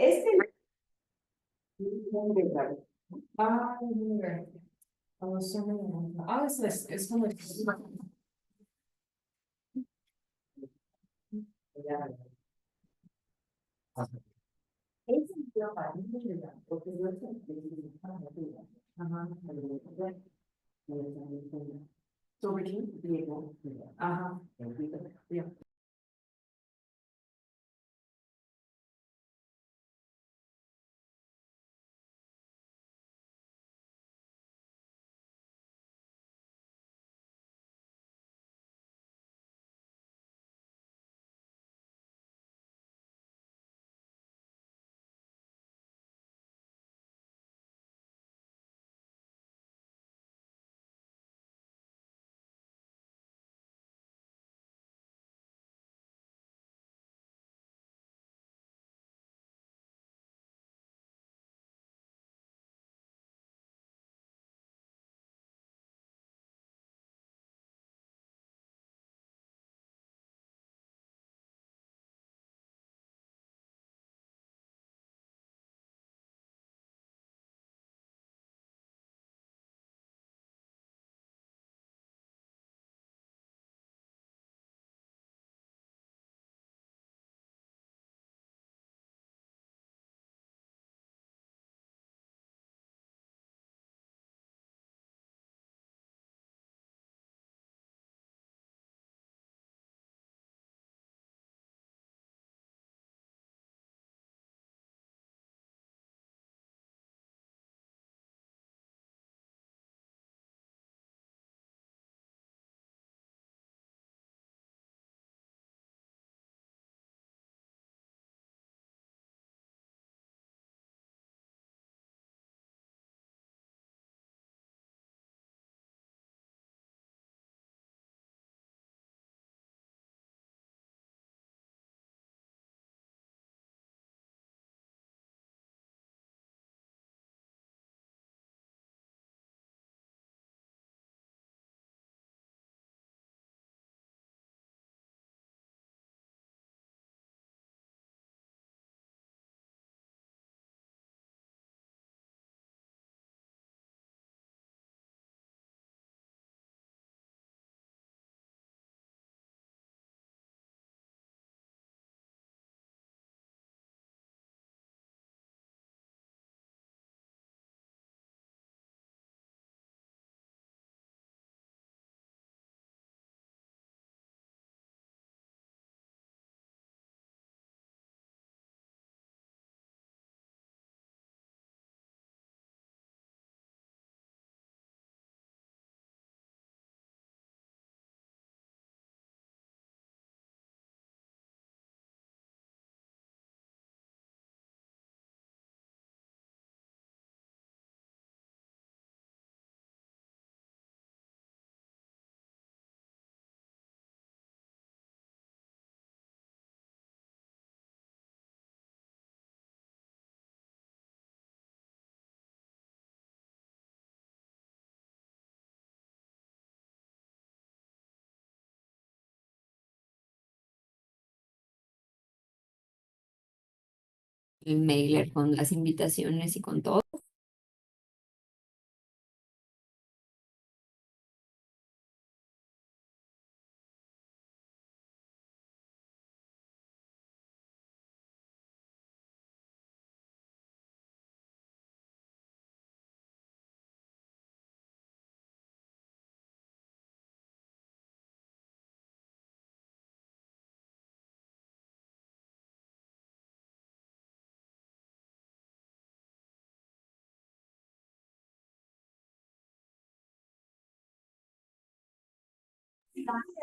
Este muy raro. Ah, muy raro. Es como es un tío para mí muy raro, porque yo ajá, sobre quién Diego, ajá, bien. El mailer con las invitaciones y con todo.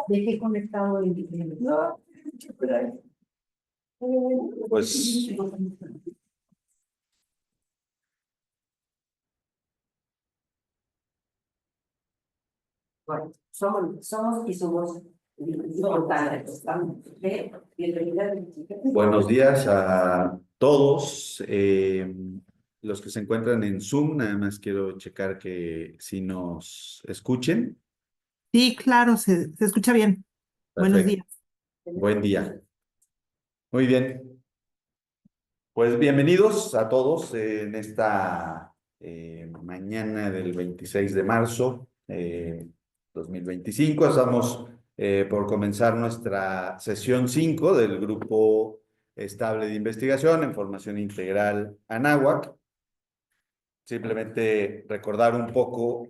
Dejé conectado el no, Pues bueno, somos y somos importantes. Bienvenida. buenos días a todos los que se encuentran en Zoom. Nada más quiero checar que si nos escuchen. Sí, claro, se escucha bien. Buenos Perfecto. días. Buen día. Muy bien. Pues bienvenidos a todos en esta mañana del 26 de marzo 2025. Estamos por comenzar nuestra sesión 5 del Grupo Estable de Investigación en Formación Integral Anáhuac. Simplemente recordar un poco,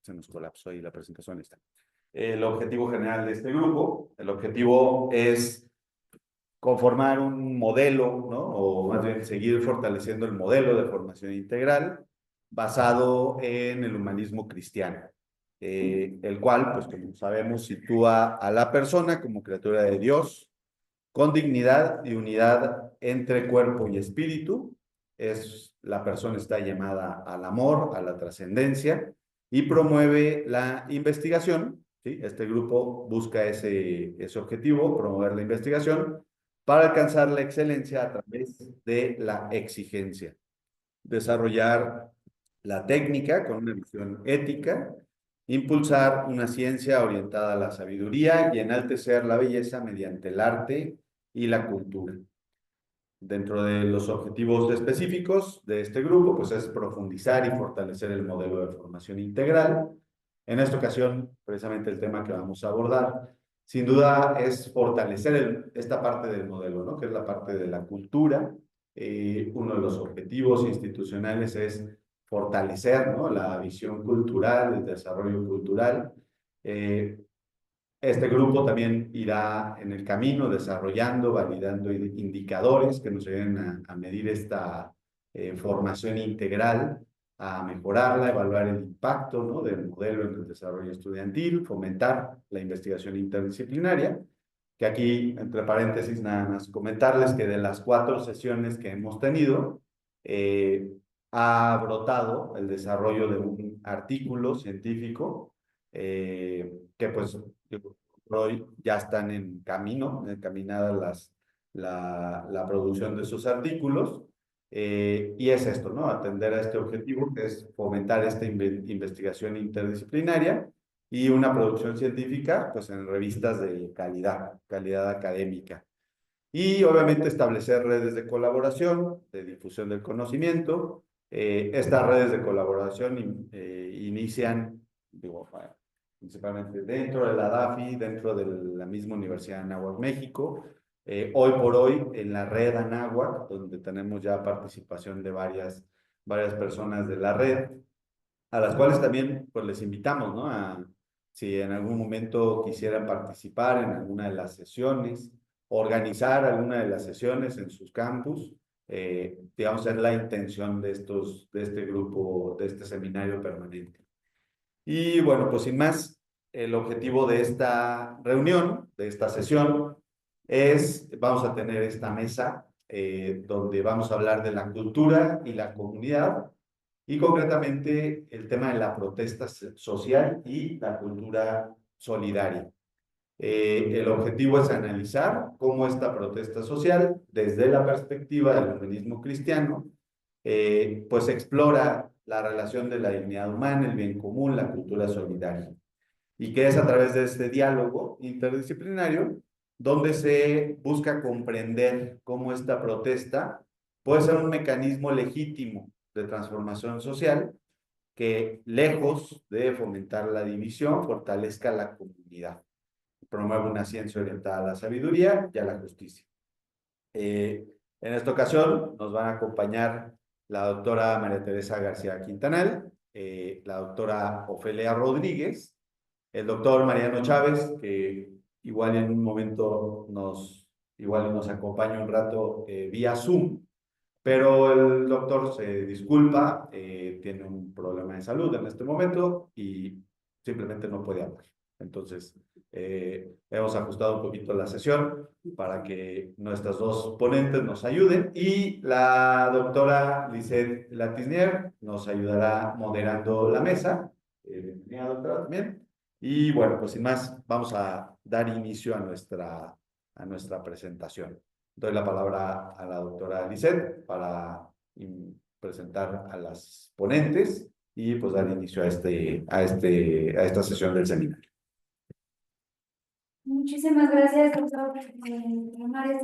se nos colapsó ahí la presentación, está. El objetivo general de este grupo. El objetivo es conformar un modelo, ¿no? O más bien seguir fortaleciendo el modelo de formación integral basado en el humanismo cristiano, el cual, pues como sabemos, sitúa a la persona como criatura de Dios, con dignidad y unidad entre cuerpo y espíritu. La persona está llamada al amor, a la trascendencia, y promueve la investigación, ¿sí? Este grupo busca ese objetivo, promover la investigación, para alcanzar la excelencia a través de la exigencia. Desarrollar la técnica con una visión ética, impulsar una ciencia orientada a la sabiduría y enaltecer la belleza mediante el arte y la cultura. Dentro de los objetivos específicos de este grupo, pues es profundizar y fortalecer el modelo de formación integral. En esta ocasión, precisamente el tema que vamos a abordar, sin duda es fortalecer esta parte del modelo, ¿no? Que es la parte de la cultura. Uno de los objetivos institucionales es fortalecer, ¿no? La visión cultural, el desarrollo cultural. Este grupo también irá en el camino desarrollando, validando indicadores que nos ayuden a medir esta formación integral, a mejorarla, evaluar el impacto, ¿no? Del modelo en el desarrollo estudiantil, fomentar la investigación interdisciplinaria, que aquí, entre paréntesis, nada más comentarles que de las 4 sesiones que hemos tenido, ha brotado el desarrollo de un artículo científico que pues hoy ya están en camino, encaminadas la producción de sus artículos, y es esto, ¿no? Atender a este objetivo, que es fomentar esta investigación interdisciplinaria y una producción científica, pues en revistas de calidad académica. Y obviamente establecer redes de colaboración, de difusión del conocimiento. Estas redes de colaboración inician, digo, principalmente dentro de la DAFI, dentro de la misma Universidad de Anáhuac, México. Hoy por hoy en la red Anáhuac, donde tenemos ya participación de varias personas de la red, a las cuales también pues les invitamos, ¿no? Si en algún momento quisieran participar en alguna de las sesiones, organizar alguna de las sesiones en sus campus, digamos, es la intención de este grupo, de este seminario permanente. Y bueno, pues sin más, el objetivo de esta reunión, de esta sesión, vamos a tener esta mesa donde vamos a hablar de la cultura y la comunidad, y concretamente el tema de la protesta social y la cultura solidaria. El objetivo es analizar cómo esta protesta social, desde la perspectiva del humanismo cristiano, pues explora la relación de la dignidad humana, el bien común, la cultura solidaria. Y que es a través de este diálogo interdisciplinario donde se busca comprender cómo esta protesta puede ser un mecanismo legítimo de transformación social que, lejos de fomentar la división, fortalezca la comunidad, promueve una ciencia orientada a la sabiduría y a la justicia. En esta ocasión nos van a acompañar la doctora María Teresa García Quintanal, la doctora Ofelia Rodríguez, el doctor Mariano Chávez, que igual en un momento nos acompaña un rato vía Zoom, pero el doctor se disculpa, tiene un problema de salud en este momento y simplemente no puede hablar. Entonces, hemos ajustado un poquito la sesión para que nuestras 2 ponentes nos ayuden, y la doctora Lisette Latisnier nos ayudará moderando la mesa. Bienvenida, doctora, también. Y bueno, pues sin más, vamos a dar inicio a nuestra presentación. Doy la palabra a la doctora Lisette para presentar a las ponentes y pues dar inicio a esta sesión del seminario. Muchísimas gracias, doctor Mares.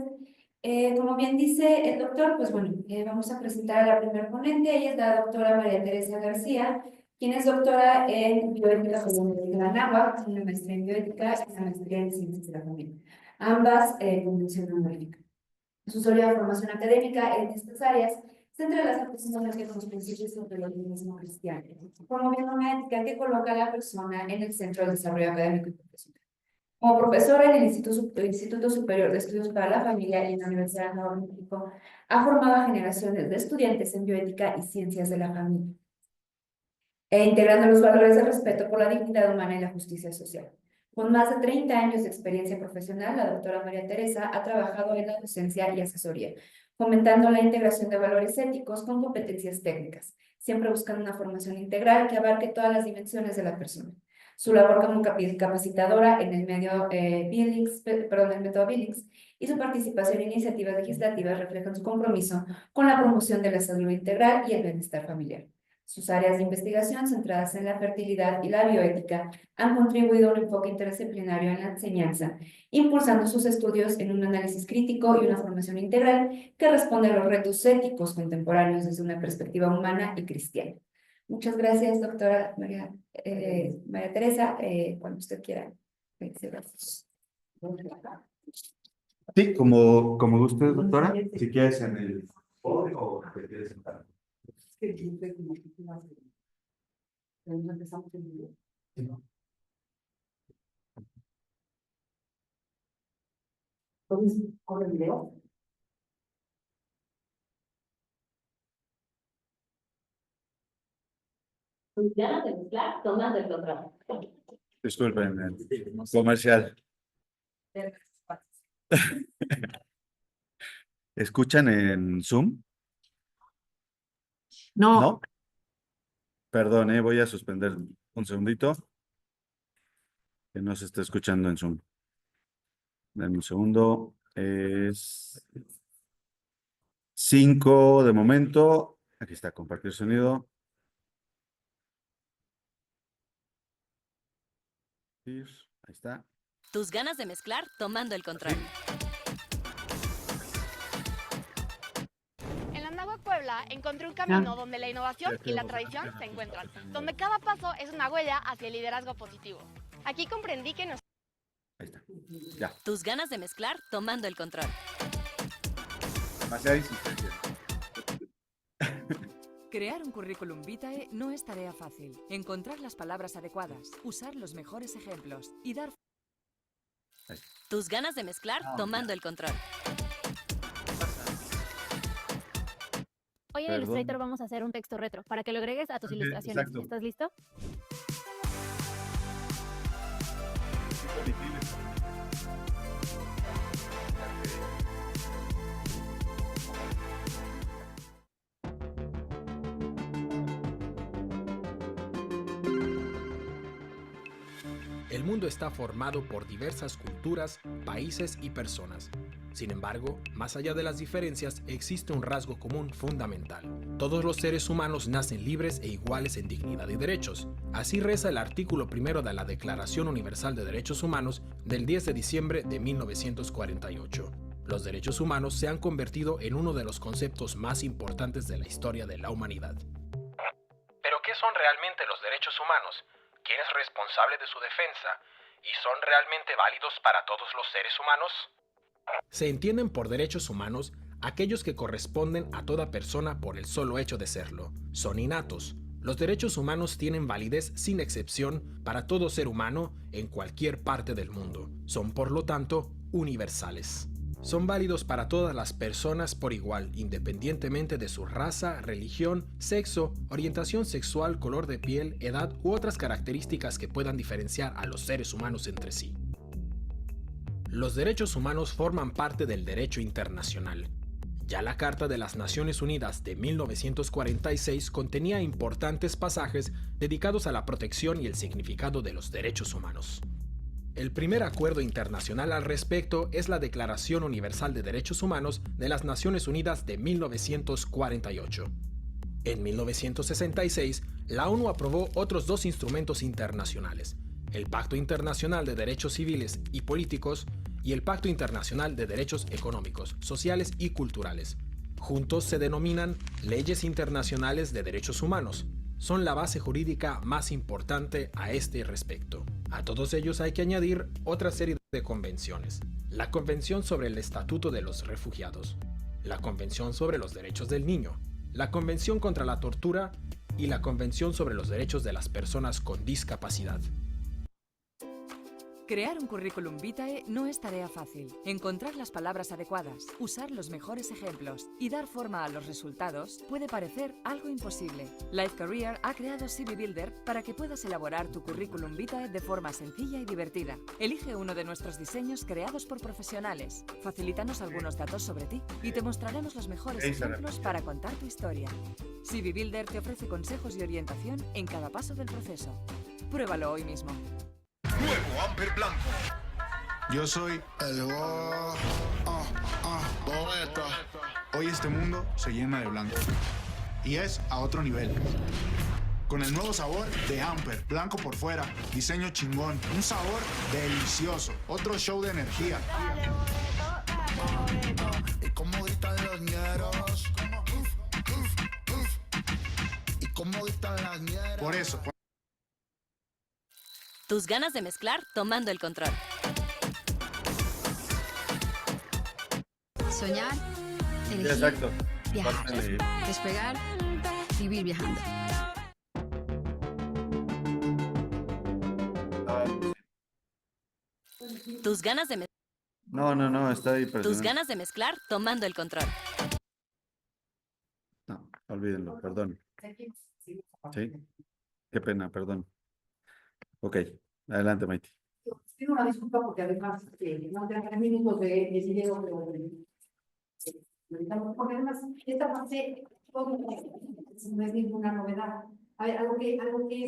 Como bien dice el doctor, pues bueno, vamos a presentar a la primera ponente. Ella es la doctora María Teresa García, quien es doctora en bioética de la Anáhuac, una maestría en bioética y una maestría en ciencias de la familia. Ambas con mención honorífica. Su sólida formación académica en estas áreas se entrelaza precisamente con los principios del religiosismo cristiano, promoviendo una ética que coloca a la persona en el centro del desarrollo académico y profesional. Como profesora en el Instituto Superior de Estudios para la Familia y en la Universidad Nacional de México, ha formado a generaciones de estudiantes en bioética y ciencias de la familia, integrando los valores de respeto por la dignidad humana y la justicia social. Con más de 30 años de experiencia profesional, la doctora María Teresa ha trabajado en la docencia y asesoría, fomentando la integración de valores éticos con competencias técnicas, siempre buscando una formación integral que abarque todas las dimensiones de la persona. Su labor como capacitadora en el método Billings y su participación en iniciativas legislativas reflejan su compromiso con la promoción de la salud integral y el bienestar familiar. Sus áreas de investigación centradas en la fertilidad y la bioética han contribuido a un enfoque interdisciplinario en la enseñanza, impulsando sus estudios en un análisis crítico y una formación integral que responde a los retos éticos contemporáneos desde una perspectiva humana y cristiana. Muchas gracias, doctora María Teresa. Cuando usted quiera. Gracias. Sí, como guste, doctora. Si quieres en el podio o te quieres sentar. Empezamos el video. ¿Con el video? Tus ganas de mezclar, tomando el control. Disculpen, comercial. ¿Escuchan en Zoom? No, ¿No? Perdón, voy a suspender un segundito. Que no se está escuchando en Zoom. Dame un segundo. Es 5 de momento. Aquí está, compartir sonido. Ahí está. Tus ganas de mezclar tomando el control. En la Anáhuac Puebla encontré un camino donde la innovación y la tradición se encuentran, donde cada paso es una huella hacia el liderazgo positivo. Aquí comprendí que nos... Ahí está. Ya. Tus ganas de mezclar tomando el control. Demasiada insistencia. Crear un currículum vitae no es tarea fácil. Encontrar las palabras adecuadas, usar los mejores ejemplos y dar... Tus ganas de mezclar tomando el control. Hoy en Illustrator vamos a hacer un texto retro para que lo agregues a tus ilustraciones. Exacto. ¿Estás listo? El mundo está formado por diversas culturas, países y personas. Sin embargo, más allá de las diferencias, existe un rasgo común fundamental. Todos los seres humanos nacen libres e iguales en dignidad y derechos. Así reza el artículo primero de la Declaración Universal de Derechos Humanos del 10 de diciembre de 1948. Los derechos humanos se han convertido en uno de los conceptos más importantes de la historia de la humanidad. ¿Pero qué son realmente los derechos humanos? ¿Quién es responsable de su defensa? ¿Y son realmente válidos para todos los seres humanos? Se entienden por derechos humanos aquellos que corresponden a toda persona por el solo hecho de serlo. Son innatos. Los derechos humanos tienen validez sin excepción para todo ser humano en cualquier parte del mundo. Son, por lo tanto, universales. Son válidos para todas las personas por igual, independientemente de su raza, religión, sexo, orientación sexual, color de piel, edad u otras características que puedan diferenciar a los seres humanos entre sí. Los derechos humanos forman parte del derecho internacional. Ya la Carta de las Naciones Unidas de 1946 contenía importantes pasajes dedicados a la protección y el significado de los derechos humanos. El primer acuerdo internacional al respecto es la Declaración Universal de Derechos Humanos de las Naciones Unidas de 1948. En 1966, la ONU aprobó otros dos instrumentos internacionales, el Pacto Internacional de Derechos Civiles y Políticos y el Pacto Internacional de Derechos Económicos, Sociales y Culturales. Juntos se denominan Leyes Internacionales de Derechos Humanos. Son la base jurídica más importante a este respecto. A todos ellos hay que añadir otra serie de convenciones. La Convención sobre el Estatuto de los Refugiados, la Convención sobre los Derechos del Niño, la Convención contra la Tortura y la Convención sobre los Derechos de las Personas con Discapacidad. Crear un currículum vitae no es tarea fácil. Encontrar las palabras adecuadas, usar los mejores ejemplos y dar forma a los resultados puede parecer algo imposible. Life Career ha creado CV Builder para que puedas elaborar tu currículum vitae de forma sencilla y divertida. Elige uno de nuestros diseños creados por profesionales. Facilítanos algunos datos sobre ti y te mostraremos los mejores ejemplos para contar tu historia. CV Builder te ofrece consejos y orientación en cada paso del proceso. Pruébalo hoy mismo. Nuevo Amper Blanco. Yo soy el poeta. Hoy este mundo se llena de blanco. Y es a otro nivel. Con el nuevo sabor de Amper, blanco por fuera, diseño chingón, un sabor delicioso, otro show de energía. Y cómo gritan los ñeros. Y cómo gritan las ñeras. Por eso. Tus ganas de mezclar tomando el control. Soñar, elegir, Exacto. viajar, despegar, vivir viajando. Tus ganas de No, está ahí. Tus ganas de mezclar tomando el control. No, olvídenlo, perdón. Sí, qué pena, perdón. Ok, adelante, Maite. Pido una disculpa porque además no tengo 3 minutos de video, pero porque además esta fase no es ninguna novedad. A ver, a lo que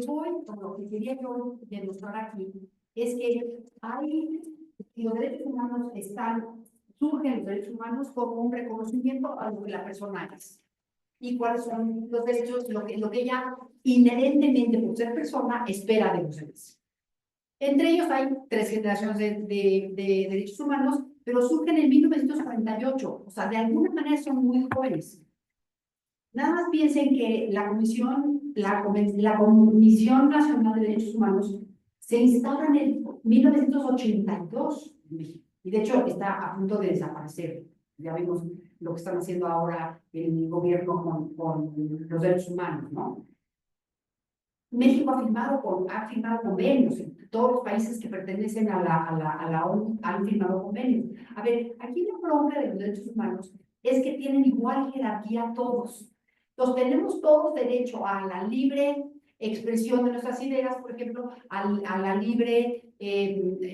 voy, o lo que quería yo demostrar aquí, es que los derechos humanos surgen los derechos humanos como un reconocimiento a lo que la persona es. Y cuáles son los derechos, lo que ella inherentemente, por ser persona, espera de los demás. Entre ellos hay 3 generaciones de derechos humanos, pero surgen en 1948, o sea, de alguna manera son muy jóvenes. Nada más piensen que la Comisión Nacional de Derechos Humanos se instala en el 1982 en México, y de hecho está a punto de desaparecer. Ya vimos lo que están haciendo ahora el gobierno con los derechos humanos, ¿no? México ha firmado convenios. Todos los países que pertenecen a la ONU han firmado convenios. A ver, aquí la bronca de los derechos humanos es que tienen igual jerarquía todos. Entonces, tenemos todos derecho a la libre expresión de nuestras ideas, por ejemplo, a la libre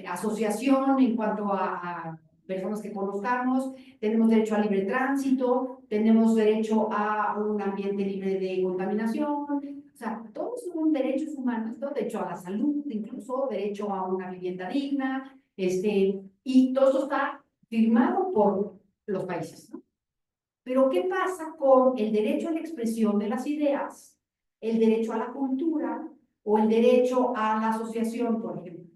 asociación en cuanto a personas que conozcamos, tenemos derecho a libre tránsito, tenemos derecho a un ambiente libre de contaminación. O sea, todos son derechos humanos, ¿no? Derecho a la salud, incluso derecho a una vivienda digna, y todo eso está firmado por los países, ¿no? Pero ¿qué pasa con el derecho a la expresión de las ideas, el derecho a la cultura o el derecho a la asociación, por ejemplo?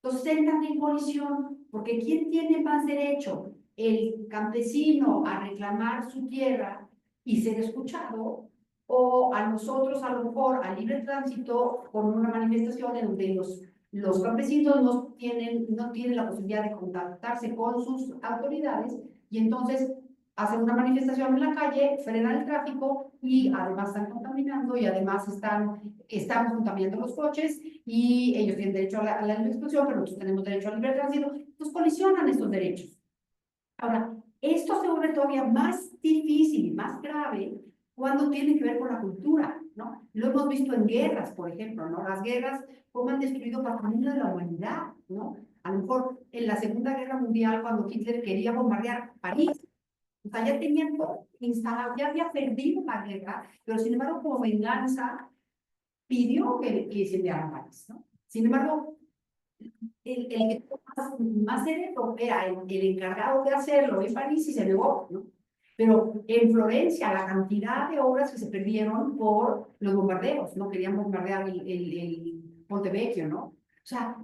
Entonces entran en colisión, porque ¿quién tiene más derecho? El campesino a reclamar su tierra y ser escuchado, o a nosotros a lo mejor a libre tránsito con una manifestación en donde los campesinos no tienen la posibilidad de contactarse con sus autoridades y entonces hacen una manifestación en la calle, frenan el tráfico y además están contaminando y además estamos contaminando los coches y ellos tienen derecho a la libre expresión, pero nosotros tenemos derecho al libre tránsito. Entonces colisionan estos derechos. Ahora, esto se vuelve todavía más difícil y más grave cuando tiene que ver con la cultura, ¿no? Lo hemos visto en guerras, por ejemplo, ¿no? Las guerras, cómo han destruido patrimonio de la humanidad, ¿no? A lo mejor en la Segunda Guerra Mundial, cuando Hitler quería bombardear París, o sea, ya tenían todo instalado, ya había perdido la guerra, pero sin embargo, como venganza, pidió que se enviaran a París, ¿no? Sin embargo, el que más cerebro era el encargado de hacerlo en París y se negó, ¿no? Pero en Florencia, la cantidad de obras que se perdieron por los bombardeos, ¿no? Querían bombardear el Ponte Vecchio, ¿no? O sea,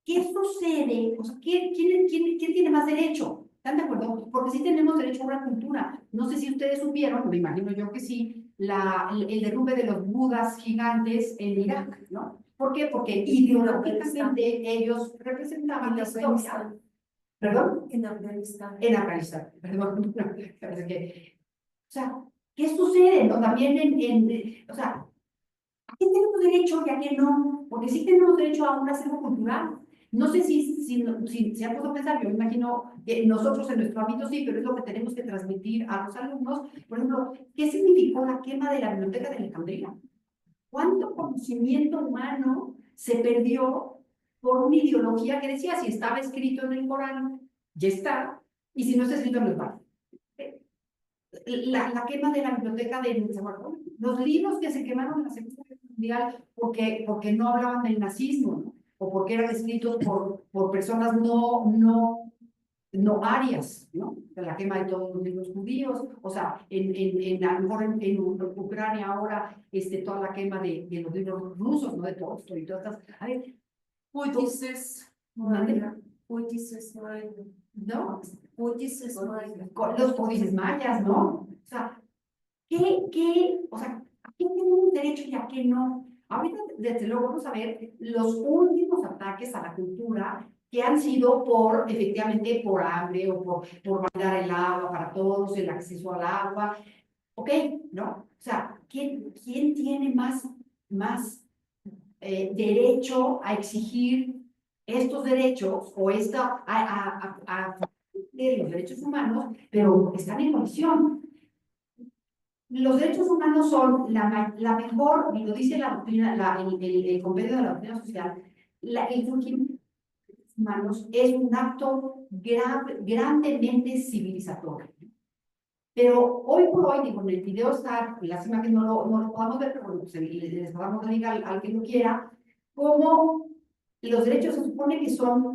¿qué sucede? O sea, ¿quién tiene más derecho? ¿Están de acuerdo? Porque sí tenemos derecho a una cultura. No sé si ustedes supieron, me imagino yo que sí, el derrumbe de los budas gigantes en Irak, ¿no? ¿Por qué? Porque ideológicamente ellos representaban la historia. ¿Perdón? En Afganistán. En Afganistán, perdón. O sea, ¿qué sucede? ¿No? También o sea, ¿a qué tenemos derecho y a qué no? Porque sí tenemos derecho a un acervo cultural. No sé si se han puesto a pensar, yo me imagino que nosotros en nuestro ámbito sí, pero es lo que tenemos que transmitir a los alumnos. Por ejemplo, ¿qué significó la quema de la biblioteca de Alejandría? ¿Cuánto conocimiento humano se perdió por una ideología que decía, si estaba escrito en el Corán, ya está, y si no está escrito, no está? La quema de la biblioteca de los libros que se quemaron en la Segunda Guerra Mundial porque no hablaban del nazismo, ¿no? O porque eran escritos por personas no arias, ¿no? La quema de todos los libros judíos, o sea, a lo mejor en Ucrania ahora, toda la quema de los libros rusos, ¿no? De Tolstoy y todas estas. A ver, ¿no? Los códices mayas, ¿no? O sea, o sea, ¿a qué tenemos derecho y a qué no? Ahorita, desde luego, vamos a ver los últimos ataques a la cultura que han sido efectivamente, por hambre o por mandar el agua para todos, el acceso al agua. ¿Ok? ¿No? O sea, ¿quién tiene más derecho a exigir estos derechos o a los derechos humanos, pero están en colisión? Los derechos humanos son la mejor, y lo dice la doctrina, el compendio de la doctrina social, el surgimiento de los derechos humanos es un acto grandemente civilizatorio. Pero hoy por hoy, digo, en el video está, lástima que no lo podamos ver, pero bueno, pues les damos la liga al que lo quiera, como los derechos se supone que son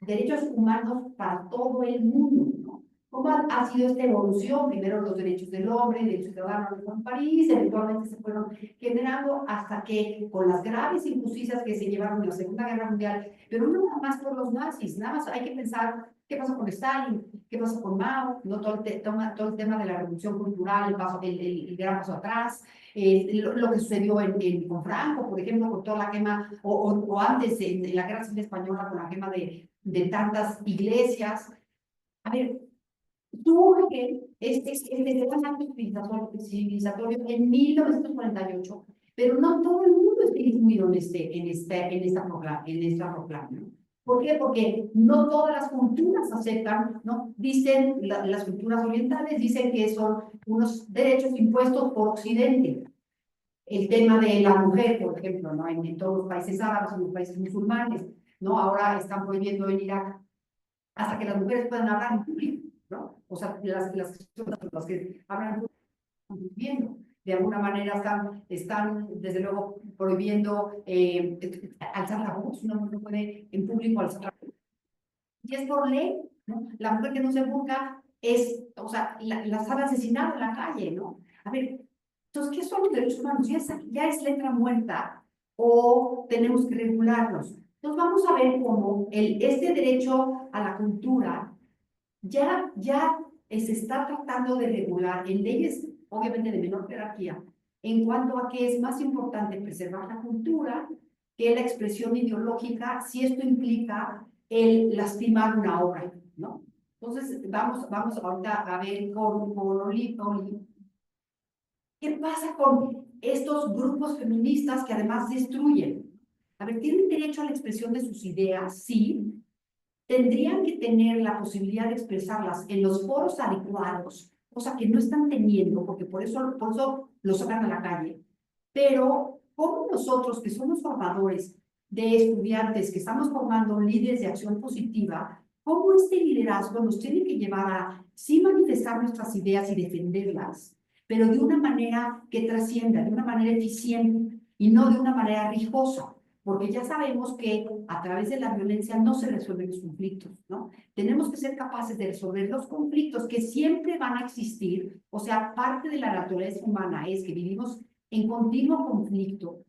derechos humanos para todo el mundo, ¿no? ¿Cómo ha sido esta evolución? Primero los derechos del hombre, del ciudadano en París, eventualmente se fueron generando hasta que con las graves injusticias que se llevaron en la Segunda Guerra Mundial, pero no nada más por los nazis, nada más hay que pensar qué pasó con Stalin, qué pasó con Mao, ¿no? Todo el tema de la revolución cultural, el gran paso atrás, lo que sucedió con Franco, por ejemplo, con toda la quema, o antes en la Guerra Civil Española con la quema de tantas iglesias. A ver, surge este gran acto civilizatorio en 1948, pero no todo el mundo está incluido en esta proclama, ¿no? ¿Por qué? Porque no todas las culturas aceptan, ¿no? Dicen, las culturas orientales dicen que son unos derechos impuestos por Occidente. El tema de la mujer, por ejemplo, ¿no? En todos los países árabes, en los países musulmanes, ¿no? Ahora están prohibiendo en Irak hasta que las mujeres puedan hablar en público, ¿no? O sea, las que hablan en público están prohibiendo. De alguna manera están desde luego prohibiendo alzar la voz, no puede en público alzar la voz. Y es por ley, ¿no? La mujer que no se burka o sea, la están asesinando en la calle, ¿no? A ver, entonces, ¿qué son los derechos humanos? ¿Ya es letra muerta o tenemos que regularlos? Entonces, vamos a ver cómo este derecho a la cultura ya se está tratando de regular en leyes, obviamente de menor jerarquía, en cuanto a que es más importante preservar la cultura que la expresión ideológica, si esto implica el lastimar una obra, ¿no? Entonces, vamos ahorita a ver con Oli. ¿Qué pasa con estos grupos feministas que además destruyen? A ver, ¿tienen derecho a la expresión de sus ideas? Sí. Tendrían que tener la posibilidad de expresarlas en los foros adecuados, cosa que no están teniendo, porque por eso los sacan a la calle. Pero, ¿cómo nosotros, que somos formadores de estudiantes, que estamos formando líderes de acción positiva, cómo este liderazgo nos tiene que llevar a sí manifestar nuestras ideas y defenderlas, pero de una manera que trascienda, de una manera eficiente y no de una manera rijosa? Porque ya sabemos que a través de la violencia no se resuelven los conflictos, ¿no? Tenemos que ser capaces de resolver los conflictos que siempre van a existir. O sea, parte de la naturaleza humana es que vivimos en continuo conflicto,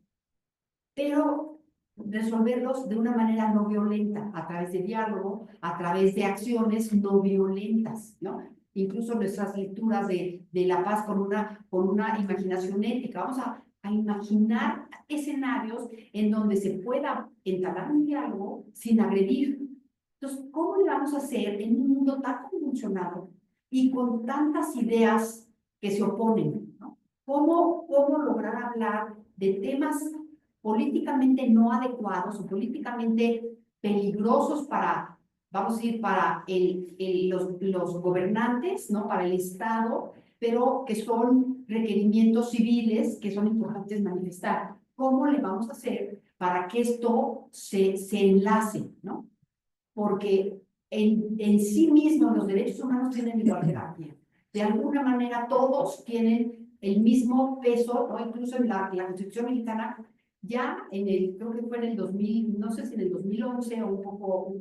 pero resolverlos de una manera no violenta, a través de diálogo, a través de acciones no violentas, ¿no? Incluso nuestras lecturas de la paz con una imaginación ética. Vamos a imaginar escenarios en donde se pueda entablar un diálogo sin agredir. Entonces, ¿cómo le vamos a hacer en un mundo tan convulsionado y con tantas ideas que se oponen, ¿no? ¿Cómo lograr hablar de temas políticamente no adecuados o políticamente peligrosos para, vamos a decir, para los gobernantes, ¿no? Para el Estado, pero que son requerimientos civiles que son importantes manifestar? ¿Cómo le vamos a hacer para que esto se enlace, ¿no? Porque en sí mismos los derechos humanos tienen igual jerarquía. De alguna manera todos tienen el mismo peso, ¿no? Incluso en la Constitución mexicana, ya creo que fue en el 2000, no sé si en el 2011 o un poco,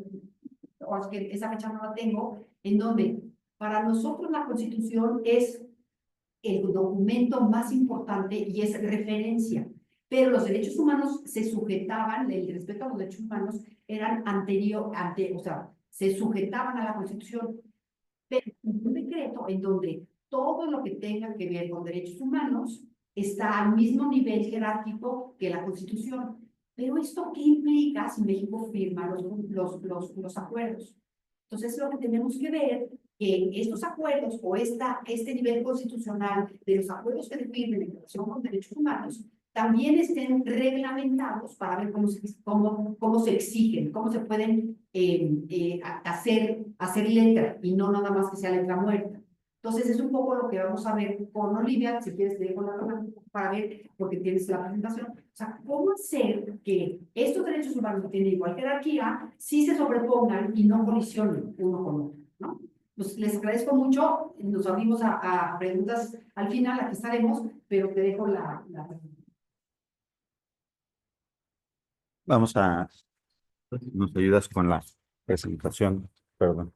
o es que esa fecha no la tengo, en donde para nosotros la Constitución es el documento más importante y es referencia. Pero los derechos humanos se sujetaban, el respeto a los derechos humanos eran o sea, se sujetaban a la Constitución. Pero un decreto en donde todo lo que tenga que ver con derechos humanos está al mismo nivel jerárquico que la Constitución. Pero ¿esto qué implica si México firma los acuerdos? Entonces, lo que tenemos que ver que estos acuerdos o este nivel constitucional de los acuerdos que definen en relación con derechos humanos también estén reglamentados para ver cómo se exigen, cómo se pueden hacer letra y no nada más que sea letra muerta. Entonces, es un poco lo que vamos a ver con Olivia, si quieres te dejo la palabra para ver, porque tienes la presentación. O sea, cómo hacer que estos derechos humanos que tienen igual jerarquía sí se sobrepongan y no colisionen uno con otro, ¿no? Pues les agradezco mucho, nos abrimos a preguntas al final, aquí estaremos, pero te dejo la pregunta. Vamos a... ¿Nos ayudas con la presentación? Perdón.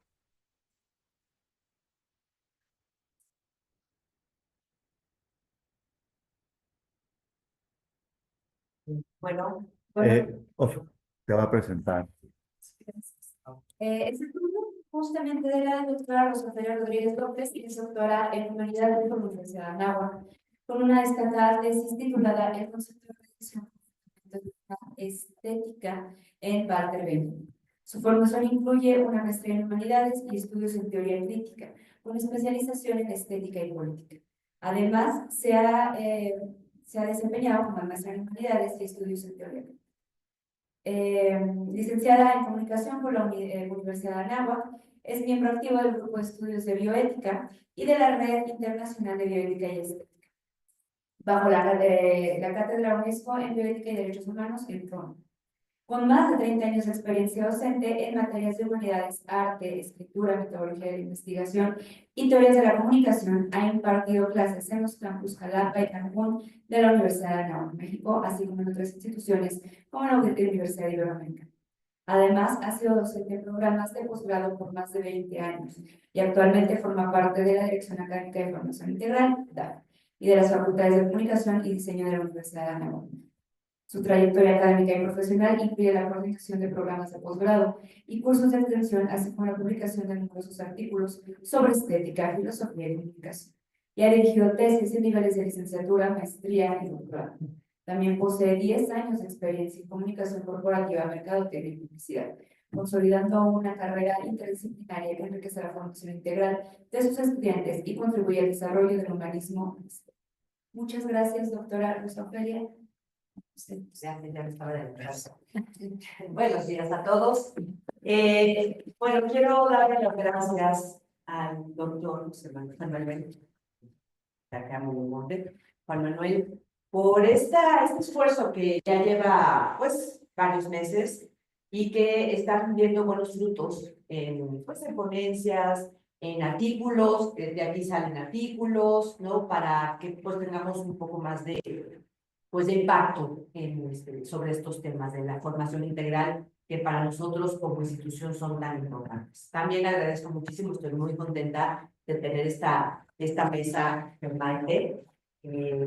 Bueno, Te va a presentar. Este turno justamente de la doctora Rosafelia Rodríguez López, y es doctora en Humanidades por la Universidad de Anáhuac, con una destacada tesis titulada El concepto de religión estética en Walter Benjamin. Su formación incluye una maestría en Humanidades y estudios en Teoría Crítica, con especialización en Estética y Política. Además, se ha desempeñado como maestra en Humanidades y estudios en Teoría Crítica. Licenciada en Comunicación por la Universidad de Anáhuac, es miembro activo del Grupo de Estudios de Bioética y de la Red Internacional de Bioética y Estética, bajo la Cátedra UNESCO en Bioética y Derechos Humanos en Roma. Con más de 30 años de experiencia docente en materias de humanidades, arte, escritura, metodología de investigación y teorías de la comunicación, ha impartido clases en los campus Jalapa y Cancún de la Universidad de Anáhuac, México, así como en otras instituciones como la Universidad Iberoamericana. Además, ha sido docente en programas de posgrado por más de 20 años y actualmente forma parte de la Dirección Académica de Formación Integral, DAF, y de las Facultades de Comunicación y Diseño de la Universidad de Anáhuac. Su trayectoria académica y profesional incluye la coordinación de programas de posgrado y cursos de extensión, así como la publicación de numerosos artículos sobre estética, filosofía y comunicación. Y ha dirigido tesis en niveles de licenciatura, maestría y doctorado. También posee 10 años de experiencia en comunicación corporativa, mercadotecnia y publicidad, consolidando una carrera interdisciplinaria que enriquece la formación integral de sus estudiantes y contribuye al desarrollo del humanismo. Muchas gracias, doctora Rosafelia. Buenos días a todos. Bueno, quiero darle las gracias al doctor José Manuel, Juan Manuel, por este esfuerzo que ya lleva pues varios meses y que está viendo buenos frutos en ponencias, en artículos. De aquí salen artículos, ¿no? Para que pues tengamos un poco más de impacto sobre estos temas de la formación integral, que para nosotros como institución son tan importantes. También agradezco muchísimo, estoy muy contenta de tener esta mesa permanente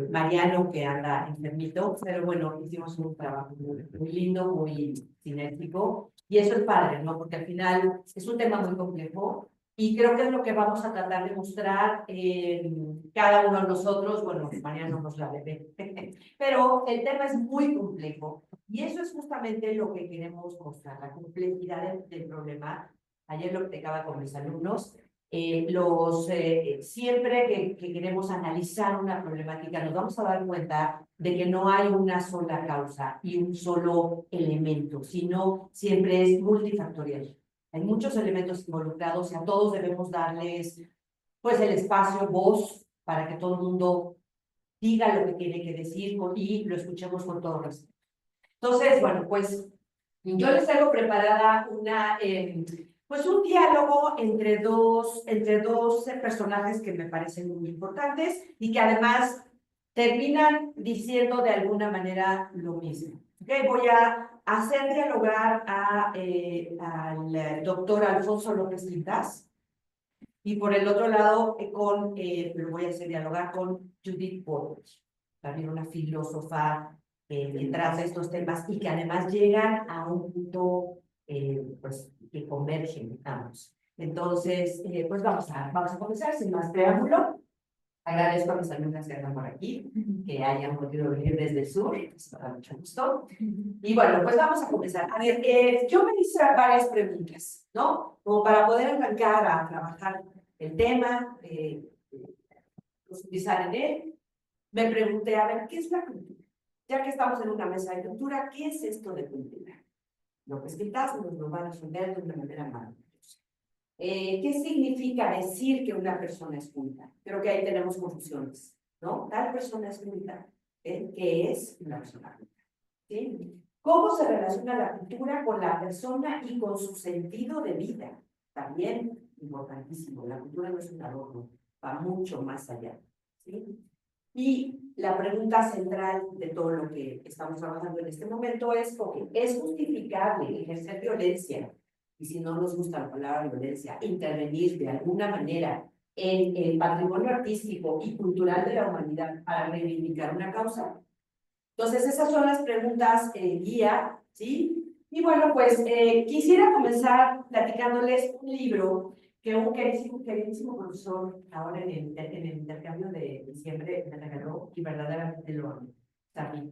Mariano, que anda enfermito, pero bueno, hicimos un trabajo muy lindo, muy sinérgico, y eso es padre, ¿no? Porque al final es un tema muy complejo, y creo que es lo que vamos a tratar de mostrar cada uno de nosotros. Bueno, Mariano nos la debe, pero el tema es muy complejo, y eso es justamente lo que queremos mostrar, la complejidad del problema. Ayer lo platicaba con mis alumnos. Siempre que queremos analizar una problemática, nos vamos a dar cuenta de que no hay una sola causa y un solo elemento, sino siempre es multifactorial. Hay muchos elementos involucrados y a todos debemos darles pues el espacio, voz, para que todo el mundo diga lo que tiene que decir y lo escuchemos con todo respeto. Entonces, bueno, pues yo les traigo preparada pues un diálogo entre dos personajes que me parecen muy importantes y que además terminan diciendo de alguna manera lo mismo. ¿Okay? Voy a hacer dialogar al doctor Alfonso López Quintás, y por el otro lado lo voy a hacer dialogar con Judith Butler, también una filósofa que trata estos temas y que además llegan a un punto pues, que convergen ambos. Entonces, pues vamos a comenzar sin más preámbulo. Agradezco a mis alumnas que andan por aquí, que hayan podido venir desde el sur, eso me da mucho gusto. Y bueno, pues vamos a comenzar. A ver, yo me hice varias preguntas, ¿no? Como para poder arrancar a trabajar el tema, profundizar en él. Me pregunté, a ver, ¿qué es la cultura? Ya que estamos en una mesa de cultura, ¿qué es esto de cultura? López Quintás nos lo va a resolver de una manera maravillosa. ¿Qué significa decir que una persona es culta? Creo que ahí tenemos confusiones, ¿no? Tal persona es culta. ¿Qué es una persona culta? ¿Sí? ¿Cómo se relaciona la cultura con la persona y con su sentido de vida? También importantísimo. La cultura no es un adorno, va mucho más allá. ¿Sí? Y la pregunta central de todo lo que estamos trabajando en este momento es, ¿es justificable ejercer violencia? Y si no nos gusta la palabra violencia, intervenir de alguna manera en el patrimonio artístico y cultural de la humanidad para reivindicar una causa. Entonces, esas son las preguntas guía, ¿sí? Y bueno, pues quisiera comenzar platicándoles un libro que un queridísimo profesor ahora en el intercambio de diciembre me regaló y verdaderamente lo amo. También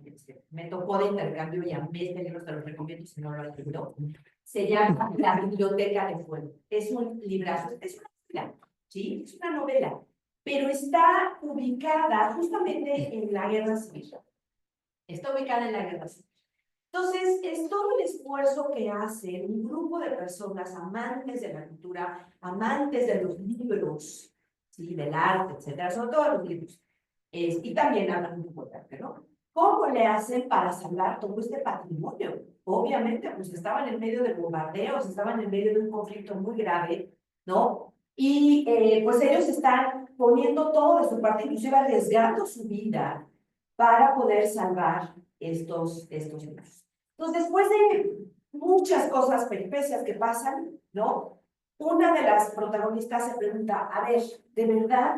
me tocó de intercambio y amé este libro, te lo recomiendo si no lo has leído. Se llama La Biblioteca de Fuego. Es un librazo, es una novela, ¿sí? Es una novela, pero está ubicada justamente en la Guerra Civil. Está ubicada en la Guerra Civil. Entonces, es todo el esfuerzo que hace un grupo de personas amantes de la cultura, amantes de los libros, ¿sí? Del arte, etcétera, sobre todo los libros. Y también hablan un poco de arte, ¿no? ¿Cómo le hacen para salvar todo este patrimonio? Obviamente, pues estaban en medio de bombardeos, estaban en medio de un conflicto muy grave, ¿no? Y pues ellos están poniendo todo de su parte, inclusive arriesgando su vida para poder salvar estos libros. Entonces, después de muchas cosas, peripecias que pasan, ¿no? Una de las protagonistas se pregunta, a ver, ¿de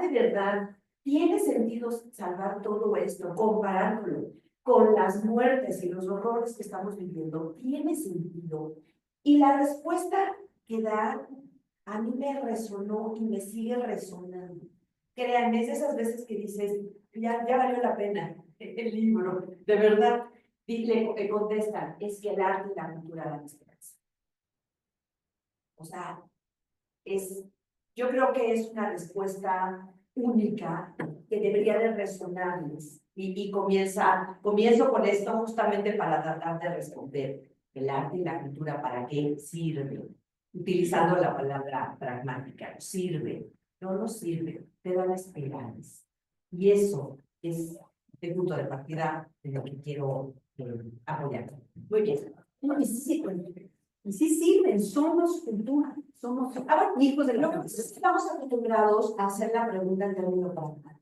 verdad, tiene sentido salvar todo esto, comparándolo con las muertes y los horrores que estamos viviendo? ¿Tiene sentido? Y la respuesta que da a mí me resonó y me sigue resonando. Créanme, es esas veces que dices, ya valió la pena el libro, de verdad. Y le contestan, es que el arte y la cultura dan esperanza. O sea, yo creo que es una respuesta única que debería de resonarnos. Y comienzo con esto justamente para tratar de responder. El arte y la cultura, ¿para qué sirve? Utilizando la palabra pragmática, sirve, no nos sirve, te da la esperanza. Y eso es el punto de partida de lo que quiero apoyar. Muy bien. Y sí sirven, somos cultura, somos hijos de la cultura. Estamos acostumbrados a hacer la pregunta en términos pragmáticos,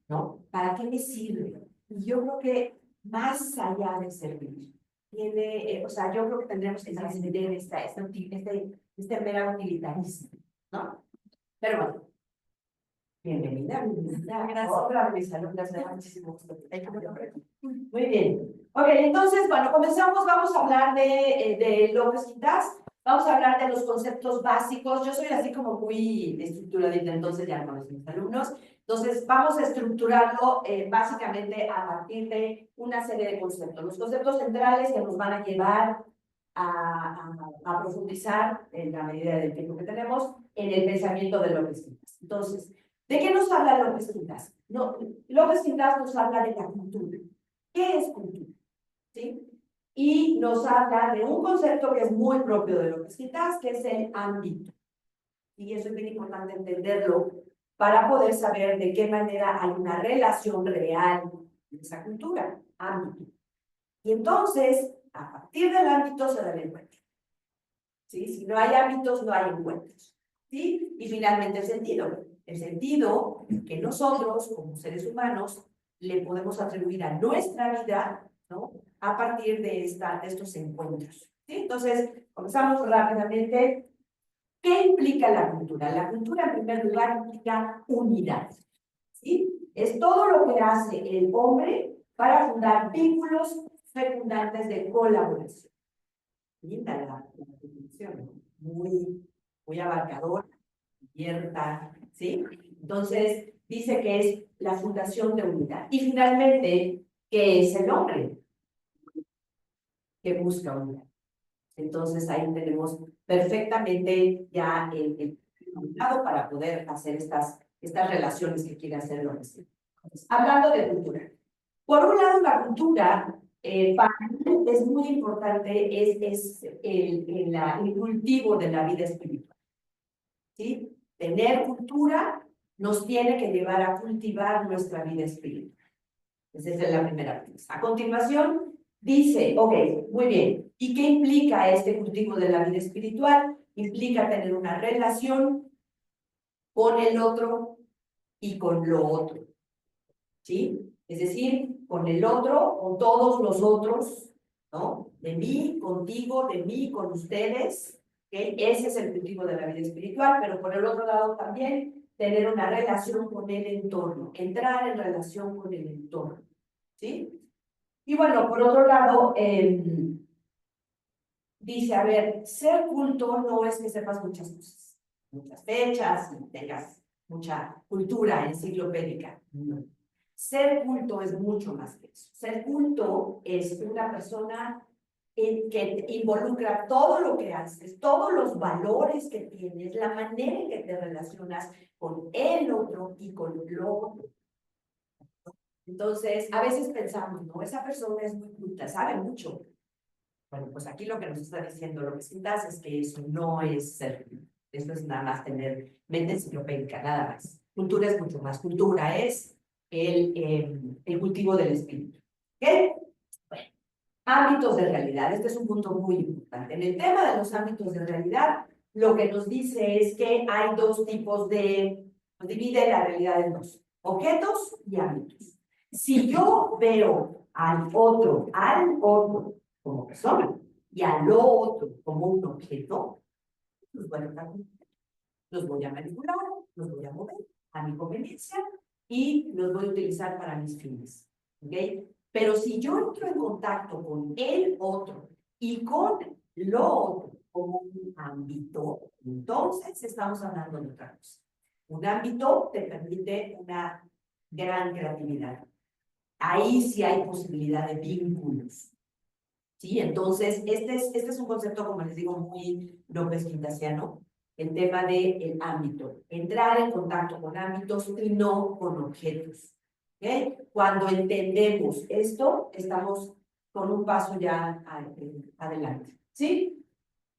¿no? ¿Para qué me sirve? Y yo creo que más allá de servir, o sea, yo creo que tendríamos que trascender este mero utilitarismo, ¿no? Pero bueno, Bienvenida, bienvenida. Gracias. Otra de mis alumnas, me da muchísimo gusto. Muy bien. Ok, entonces, bueno, comenzamos. Vamos a hablar de López Quintas. Vamos a hablar de los conceptos básicos. Yo soy así como muy estructuradita, entonces ya conozco a mis alumnos. Entonces, vamos a estructurarlo básicamente a partir de una serie de conceptos. Los conceptos centrales que nos van a llevar a profundizar, en la medida del tiempo que tenemos, en el pensamiento de López Quintas. Entonces, ¿de qué nos habla López Quintas? No, López Quintas nos habla de la cultura. ¿Qué es cultura? ¿Sí? Y nos habla de un concepto que es muy propio de López Quintas, que es el ámbito. Y eso es bien importante entenderlo para poder saber de qué manera hay una relación real en esa cultura, ámbito. Y entonces, a partir del ámbito se da el encuentro. ¿Sí? Si no hay ámbitos, no hay encuentros. ¿Sí? Y finalmente el sentido. El sentido que nosotros, como seres humanos, le podemos atribuir a nuestra vida, ¿no? A partir de estos encuentros. ¿Sí? Entonces, comenzamos rápidamente. ¿Qué implica la cultura? La cultura, en primer lugar, implica unidad. ¿Sí? Es todo lo que hace el hombre para fundar vínculos fecundantes de colaboración. Linda la definición, muy abarcadora, abierta, ¿sí? Entonces, dice que es la fundación de unidad. Y finalmente, ¿qué es el hombre? Que busca unidad. Entonces, ahí tenemos perfectamente ya el lado para poder hacer estas relaciones que quiere hacer el hombre. Hablando de cultura. Por un lado, la cultura, para mí es muy importante, es el cultivo de la vida espiritual. ¿Sí? Tener cultura nos tiene que llevar a cultivar nuestra vida espiritual. Esa es la primera cosa. A continuación, dice, ok, muy bien, ¿y qué implica este cultivo de la vida espiritual? Implica tener una relación con el otro y con lo otro. ¿Sí? Es decir, con el otro, con todos los otros, ¿no? De mí, contigo, de mí, con ustedes. ¿Okay? Ese es el cultivo de la vida espiritual, pero por el otro lado también tener una relación con el entorno, entrar en relación con el entorno. ¿Sí? Y bueno, por otro lado, dice, a ver, ser culto no es que sepas muchas cosas, muchas fechas, y tengas mucha cultura enciclopédica. No. Ser culto es mucho más que eso. Ser culto es una persona que involucra todo lo que haces, todos los valores que tienes, la manera en que te relacionas con el otro y con lo otro. Entonces, a veces pensamos, no, esa persona es muy culta, sabe mucho. Bueno, pues aquí lo que nos está diciendo López Quintas es que eso no es ser culto. Eso es nada más tener mente enciclopédica, nada más. Cultura es mucho más. Cultura es el cultivo del espíritu. ¿Ok? Bueno, ámbitos de realidad. Este es un punto muy importante. En el tema de los ámbitos de realidad, lo que nos dice es que hay dos tipos nos divide la realidad en dos: objetos y ámbitos. Si yo veo al otro como persona y al otro como un objeto, los voy a manipular, los voy a mover a mi conveniencia y los voy a utilizar para mis fines. ¿Okay? Pero si yo entro en contacto con el otro y con lo otro como un ámbito, entonces estamos hablando de otra cosa. Un ámbito te permite una gran creatividad. Ahí sí hay posibilidad de vínculos. ¿Sí? Entonces, este es un concepto, como les digo, muy López Quintasiano, el tema del ámbito. Entrar en contacto con ámbitos y no con objetos. ¿Okay? Cuando entendemos esto, estamos con un paso ya adelante. ¿Sí?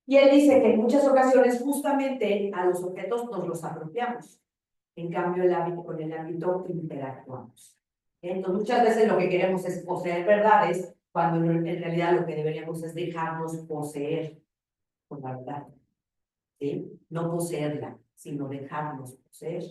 Y él dice que en muchas ocasiones justamente a los objetos nos los apropiamos. En cambio, con el ámbito interactuamos. Entonces, muchas veces lo que queremos es poseer verdades, cuando en realidad lo que deberíamos es dejarnos poseer por la verdad. ¿Sí? No poseerla, sino dejarnos poseer.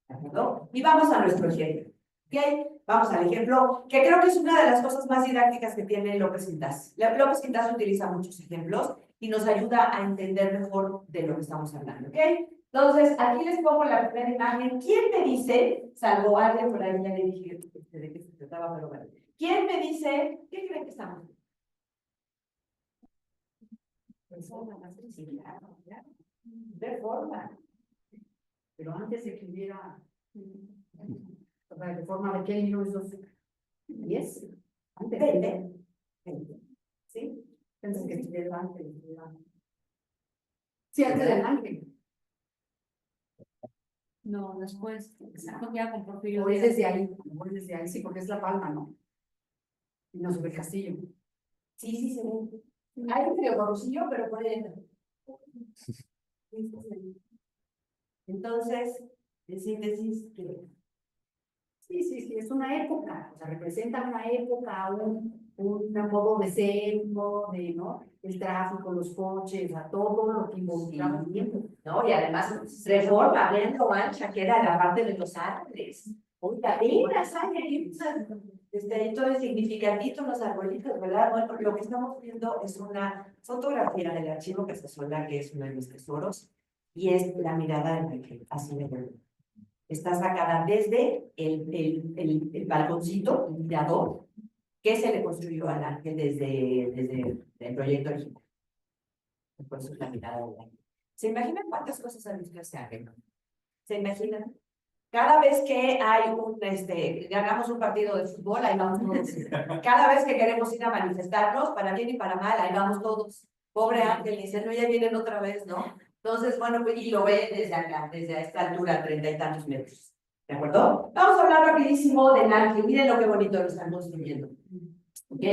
¿De acuerdo? Y vamos a nuestro ejemplo. ¿Okay? Vamos al ejemplo, que creo que es una de las cosas más didácticas que tiene López Quintas. López Quintas utiliza muchos ejemplos y nos ayuda a entender mejor de lo que estamos hablando. ¿Okay? Entonces, aquí les pongo la primera imagen. ¿Quién me dice, salvo alguien por ahí, ya le dije de qué se trataba, pero bueno. ¿Quién me dice, qué creen que estamos? Reforma, sí, claro, claro. Reforma. Pero antes de que hubiera la reforma de qué año es 10, antes 20. ¿Sí? Pensé que estuviera antes. Sí, antes del ángel. No, después, ya con Porfirio O es Díaz. desde ahí, sí, porque es La Palma, ¿no? Y no sobre el castillo. Sí, sí, se ve. Hay un medio borrosillo, pero por ahí entra. Entonces, en síntesis, que Sí, es una época, o sea, representa una época, un modo de ser, un modo de, ¿no? El tráfico, los coches, a todo lo que involucraba el tiempo. ¿no? Y además, Reforma, vean lo ancha que era la parte de los árboles. Oiga, apenas hay ahí, ahí todo es significatito los arbolitos, ¿verdad? Bueno, lo que estamos viendo es una fotografía del archivo Casasola, que es uno de mis tesoros, y es la mirada del ángel, así de verdad. Está sacada desde el balconcito, el mirador, que se le construyó al ángel desde el proyecto original. Por eso es la mirada del ángel. ¿Se imaginan cuántas cosas han visto ese ángel? ¿Se imaginan? Cada vez que hay ganamos un partido de fútbol, ahí vamos todos. Cada vez que queremos ir a manifestarnos, para bien y para mal, ahí vamos todos. Pobre ángel, dice, no, ya vienen otra vez, ¿no? Entonces, bueno, pues, y lo ven desde acá, desde esta altura, 30 y tantos metros. ¿De acuerdo? Vamos a hablar rapidísimo del ángel. Miren lo que bonito lo están construyendo. ¿Ok?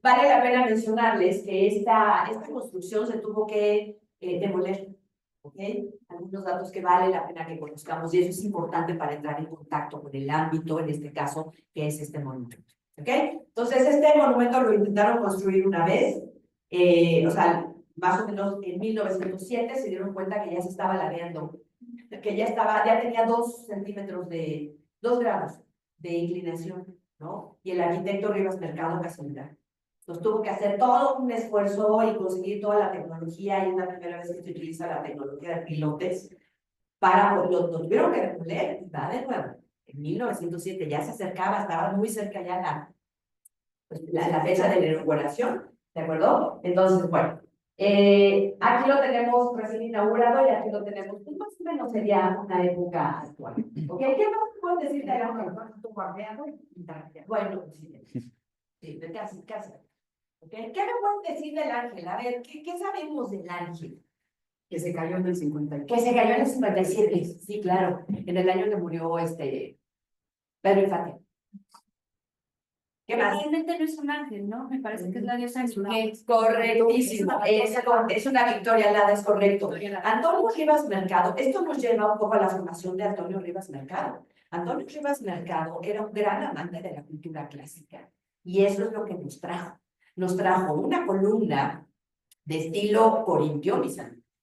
Vale la pena mencionarles que esta construcción se tuvo que demoler. ¿Ok? Algunos datos que vale la pena que conozcamos, y eso es importante para entrar en contacto con el ámbito, en este caso, que es este monumento. ¿Ok? Entonces, este monumento lo intentaron construir una vez, o sea, más o menos en 1907 se dieron cuenta que ya se estaba ladeando, que ya tenía 2 centímetros 2 grados de inclinación, ¿no? Y el arquitecto Rivas Mercado casualidad. Nos tuvo que hacer todo un esfuerzo y conseguir toda la tecnología, y es la primera vez que se utiliza la tecnología de pilotes para, lo tuvieron que demoler, va de nuevo. En 1907 ya se acercaba, estaba muy cerca ya la fecha de la inauguración, ¿de acuerdo? Entonces, bueno, aquí lo tenemos recién inaugurado y aquí lo tenemos, pues más o menos sería una época actual. ¿Ok? ¿Qué más puedes decir de la Bueno, sí, casi. ¿Okay? ¿Qué me pueden decir del ángel? A ver, ¿qué sabemos del ángel? Que se cayó en el 57. Que se cayó en el 57, sí, claro, en el año que murió Pedro Infante. ¿Qué más? Realmente no es un ángel, ¿no? Me parece que es la diosa que Correctísimo, es una victoria alada, es correcto. Antonio Rivas Mercado, esto nos lleva un poco a la formación de Antonio Rivas Mercado. Antonio Rivas Mercado era un gran amante de la cultura clásica, y eso es lo que nos trajo. Nos trajo una columna de estilo corintio,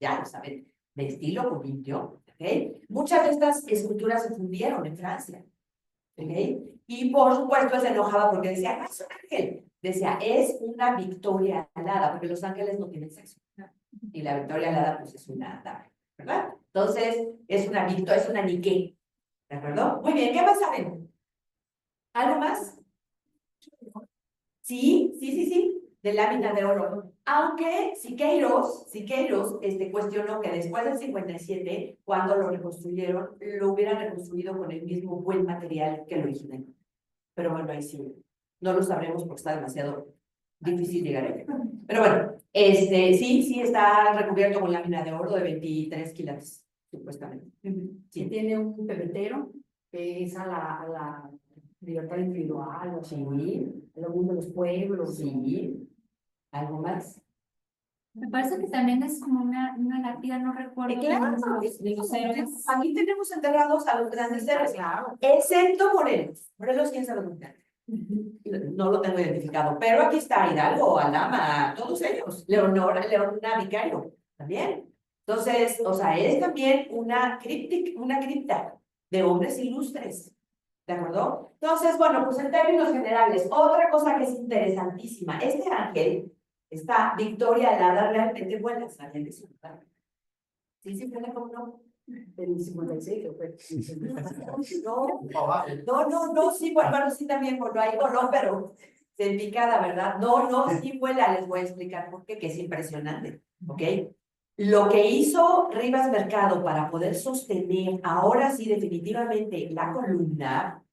ya lo saben, de estilo corintio, ¿ok? Muchas de estas esculturas se fundieron en Francia, ¿ok? Y por supuesto se enojaba porque decía, no es un ángel. Decía, es una victoria alada, porque los ángeles no tienen sexo. Y la victoria alada, pues es una dama, ¿verdad? Entonces, es una victoria, es una Nike, ¿de acuerdo? Muy bien, ¿qué más saben? ¿Algo más? Sí, de lámina de oro. Aunque Siqueiros cuestionó que después del 57, cuando lo reconstruyeron, lo hubieran reconstruido con el mismo buen material que el original. Pero bueno, ahí sí, no lo sabremos porque está demasiado difícil llegar a él. Pero bueno, sí está recubierto con lámina de oro de 23 quilates, supuestamente. Sí, tiene un pebetero que es a la libertad individual, sí, a lo mundo de los pueblos. Sí. ¿Algo más? me parece que también es como una lápida, no recuerdo. Claro, de los héroes. aquí tenemos enterrados a los grandes héroes, excepto Morelos. Morelos, ¿quién sabe dónde? No lo tengo identificado, pero aquí está Hidalgo, Aldama, todos ellos. Leonora Vicario, también. Entonces, o sea, es también una cripta de hombres ilustres. ¿De acuerdo? Entonces, bueno, pues en términos generales, otra cosa que es interesantísima, este ángel, esta victoria alada realmente vuela, ¿sabían eso? Sí, vuela como no. En 56, fue. No, sí, bueno, sí también, bueno, ahí no, pero en picada, ¿verdad? No, sí vuela, les voy a explicar por qué, que es impresionante, ¿ok? Lo que hizo Rivas Mercado para poder sostener ahora sí definitivamente la columna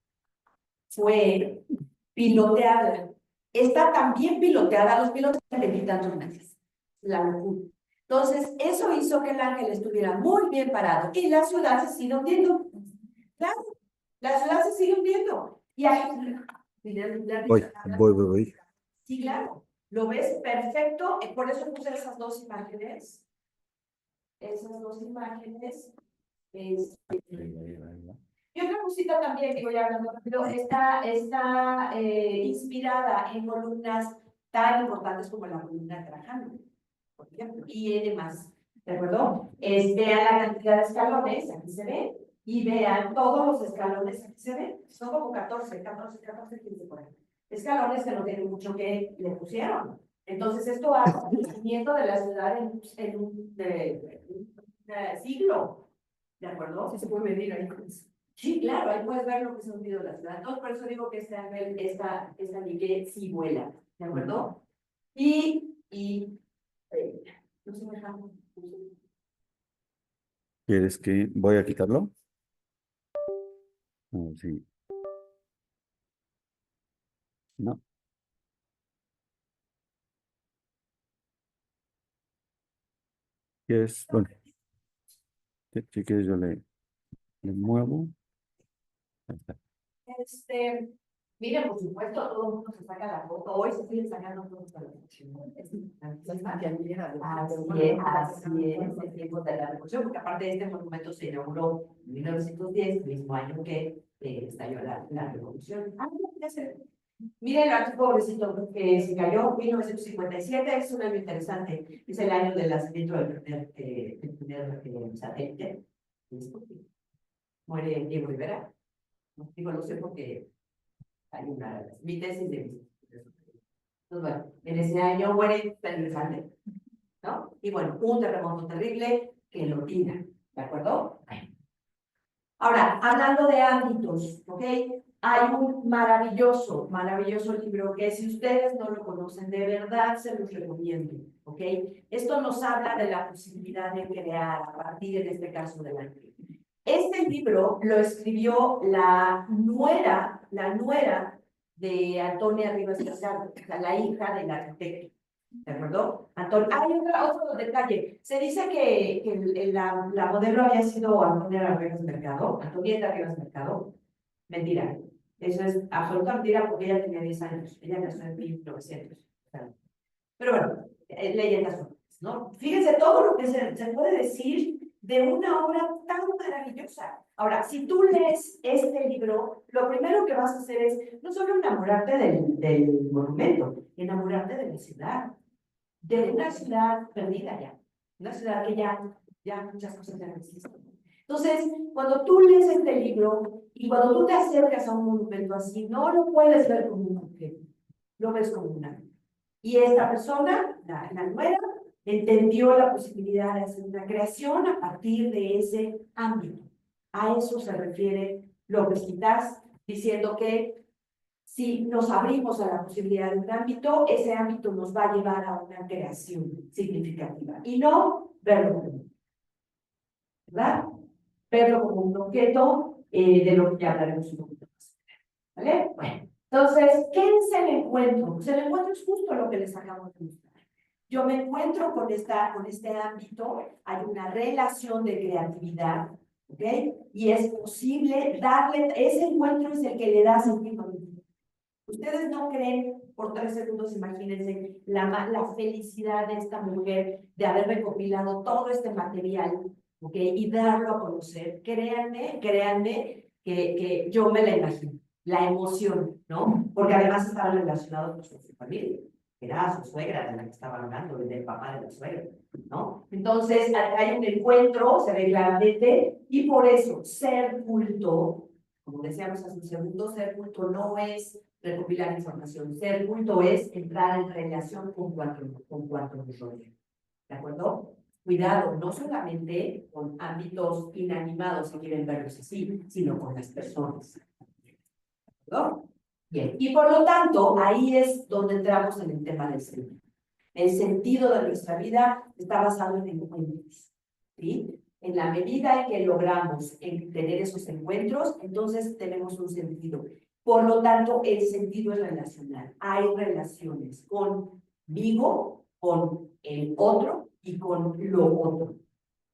fue pilotearla. Está tan bien piloteada, los pilotos de tantos meses. La locura. Entonces, eso hizo que el ángel estuviera muy bien parado y la ciudad se sigue hundiendo. Claro, la ciudad se sigue hundiendo. Y ahí... Voy. Sí, claro. ¿Lo ves perfecto? Por eso puse esas dos imágenes. Esas dos imágenes. Y otra cosita también que voy hablando rápido, está inspirada en columnas tan importantes como la columna de Trajano, por ejemplo, y demás. ¿De acuerdo? Vean la cantidad de escalones, aquí se ve, y vean todos los escalones, aquí se ven, son como 14, 15 por ahí. Escalones que no tienen mucho que le pusieron. Entonces, esto hace el crecimiento de la ciudad en un siglo. ¿De acuerdo? Sí, se puede medir ahí. Sí, claro, ahí puedes ver lo que se ha hundido la ciudad. Entonces, por eso digo que esta ligue sí vuela. ¿De acuerdo? No se me deja. ¿Quieres que voy a quitarlo? Sí. No. ¿Quieres? Bueno. Si quieres yo le muevo. Ahí está. Mira, por supuesto, todo el mundo se saca la foto. Hoy se siguen sacando fotos para la revolución. Así es, el tiempo de la revolución, porque aparte de este monumento se inauguró en 1910, el mismo año que estalló la revolución. Ya se ve. Miren, aquí pobrecito que se cayó, 1957, es un año interesante, es el año del nacimiento del primer satélite. Muere Diego Rivera. Digo, no sé por qué hay mi tesis de entonces, bueno, en ese año muere, está interesante, ¿no? Y bueno, un terremoto terrible que lo tira, ¿de acuerdo? Ahora, hablando de ámbitos, ¿ok? Hay un maravilloso libro que si ustedes no lo conocen, de verdad se los recomiendo, ¿ok? Esto nos habla de la posibilidad de crear a partir, en este caso, del ángel. Este libro lo escribió la nuera de Antonia Rivas Mercado, o sea, la hija del arquitecto, ¿de acuerdo? Hay otro detalle. Se dice que la modelo había sido Antonia Rivas Mercado, Antonieta Rivas Mercado. Mentira. Eso es absoluta mentira porque ella tenía 10 años. Ella nació en 1900. Pero bueno, leyendas urbanas, ¿no? Fíjense todo lo que se puede decir de una obra tan maravillosa. Ahora, si tú lees este libro, lo primero que vas a hacer es no solo enamorarte del monumento, enamorarte de la ciudad, de una ciudad perdida ya, una ciudad que ya muchas cosas ya no existen. Entonces, cuando tú lees este libro y cuando tú te acercas a un monumento así, no lo puedes ver como un objeto, lo ves como una. Y esta persona, la nuera, entendió la posibilidad de hacer una creación a partir de ese ámbito. A eso se refiere López Quitás, diciendo que si nos abrimos a la posibilidad de un ámbito, ese ámbito nos va a llevar a una creación significativa y no verlo como un, ¿verdad? Verlo como un objeto de lo que ya hablaremos un poquito más. ¿Vale? Bueno, entonces, ¿qué es el encuentro? Pues el encuentro es justo lo que les acabo de mostrar. Yo me encuentro con este ámbito, hay una relación de creatividad, ¿ok? Y es posible darle, ese encuentro es el que le da sentido a mi vida. Ustedes no creen, por 3 segundos, imagínense la felicidad de esta mujer de haber recopilado todo este material, ¿ok? Y darlo a conocer. Créanme que yo me la imagino, la emoción, ¿no? Porque además estaba relacionado con su familia. Era su suegra de la que estaba hablando, del papá de la suegra, ¿no? Entonces, hay un encuentro, se ve claramente, y por eso, ser culto, como decíamos hace un segundo, ser culto no es recopilar información, ser culto es entrar en relación con cuatro rollos, ¿de acuerdo? Cuidado, no solamente con ámbitos inanimados, si quieren verlos así, sino con las personas. ¿No? Bien, y por lo tanto, ahí es donde entramos en el tema del sentido. El sentido de nuestra vida está basado en encuentros, ¿sí? En la medida en que logramos tener esos encuentros, entonces tenemos un sentido. Por lo tanto, el sentido es relacional. Hay relaciones conmigo, con el otro y con lo otro.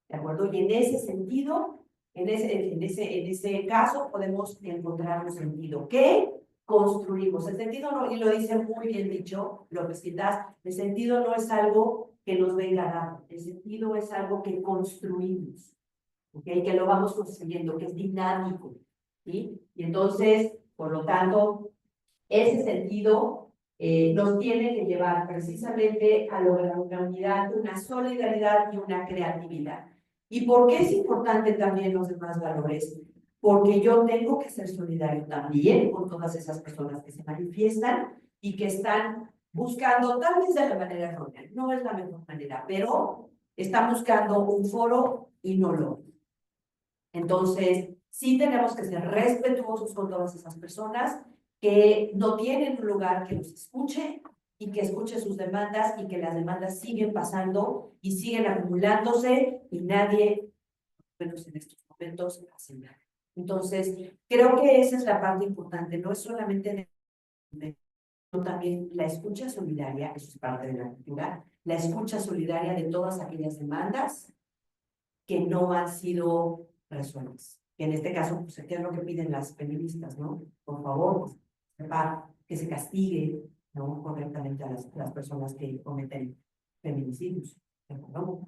¿De acuerdo? Y en ese sentido, en ese caso, podemos encontrar un sentido que construimos. El sentido, no, y lo dice muy bien dicho, López Quintás, el sentido no es algo que nos venga dado, el sentido es algo que construimos, ¿okay? Que lo vamos construyendo, que es dinámico, ¿sí? Y entonces, por lo tanto, ese sentido nos tiene que llevar precisamente a lograr una unidad, una solidaridad y una creatividad. ¿Y por qué es importante también los demás valores? Porque yo tengo que ser solidario también con todas esas personas que se manifiestan y que están buscando, tal vez de la manera errónea, no es la mejor manera, pero están buscando un foro y no lo. Entonces, sí tenemos que ser respetuosos con todas esas personas que no tienen un lugar que los escuche y que escuche sus demandas y que las demandas siguen pasando y siguen acumulándose y nadie, menos en estos momentos, hace nada. Entonces, creo que esa es la parte importante, no es solamente sino también la escucha solidaria, eso es parte de la cultura, la escucha solidaria de todas aquellas demandas que no han sido resueltas. Que en este caso, pues, ¿qué es lo que piden las feministas, no? Por favor, que se castigue, ¿no? Correctamente a las personas que cometen feminicidios. ¿No?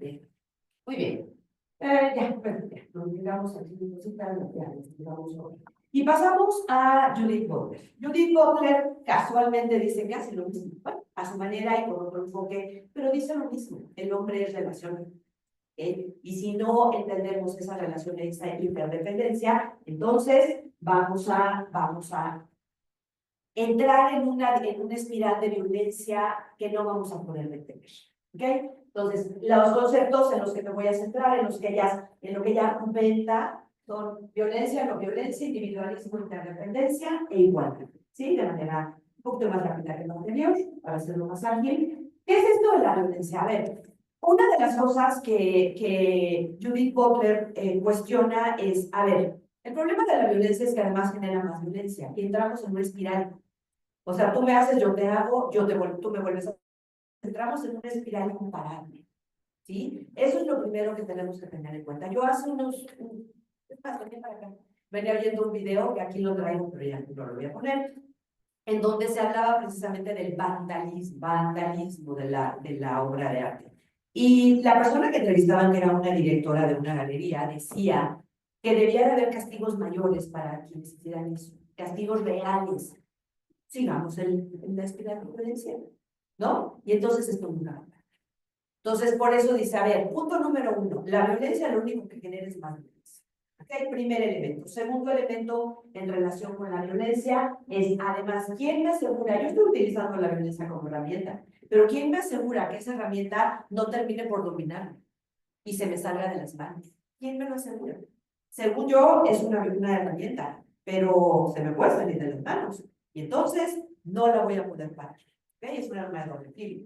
Muy bien. Nos llegamos aquí, y pasamos a Judith Butler. Judith Butler casualmente dice casi lo mismo, bueno, a su manera y con otro enfoque, pero dice lo mismo, el hombre es relación. Y si no entendemos esa relación de esa interdependencia, entonces vamos a entrar en una espiral de violencia que no vamos a poder detener. ¿Okay? Entonces, los conceptos en los que me voy a centrar, en lo que ella argumenta, son violencia, no violencia, individualismo, interdependencia e igualdad. ¿Sí? De manera un poquito más rápida que lo anterior, para hacerlo más ágil. ¿Qué es esto de la violencia? A ver, una de las cosas que Judith Butler cuestiona es, a ver, el problema de la violencia es que además genera más violencia y entramos en una espiral. O sea, tú me haces, yo te hago, tú me vuelves a... Entramos en una espiral incomparable, ¿sí? Eso es lo primero que tenemos que tener en cuenta. Yo hace unos... venía viendo un video, que aquí lo traigo, pero ya no lo voy a poner, en donde se hablaba precisamente del vandalismo de la obra de arte. Y la persona que entrevistaban, que era una directora de una galería, decía que debía de haber castigos mayores para quienes hicieran eso, castigos reales. Sigamos en la espiral de violencia, ¿no? Y entonces esto nunca va a pasar. Entonces, por eso dice, a ver, punto número 1, la violencia lo único que genera es más violencia. Okay, primer elemento. Segundo elemento en relación con la violencia es, además, ¿quién me asegura? Yo estoy utilizando la violencia como herramienta, pero ¿quién me asegura que esa herramienta no termine por dominarme y se me salga de las manos? ¿Quién me lo asegura? Según yo, es una herramienta, pero se me puede salir de las manos y entonces no la voy a poder parar. ¿Okay? Es un arma de doble filo.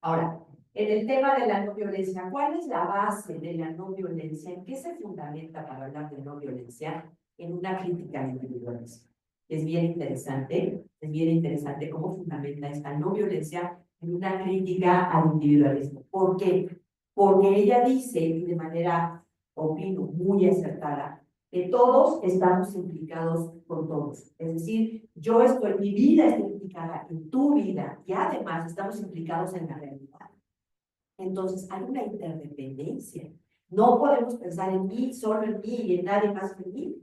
Ahora, en el tema de la no violencia, ¿cuál es la base de la no violencia? ¿En qué se fundamenta para hablar de no violencia? En una crítica al individualismo. Es bien interesante cómo fundamenta esta no violencia en una crítica al individualismo. ¿Por qué? Porque ella dice, y de manera, opino, muy acertada, que todos estamos implicados con todos. Es decir, mi vida está implicada en tu vida y además estamos implicados en la realidad. Entonces, hay una interdependencia. No podemos pensar en mí, solo en mí y en nadie más que en mí.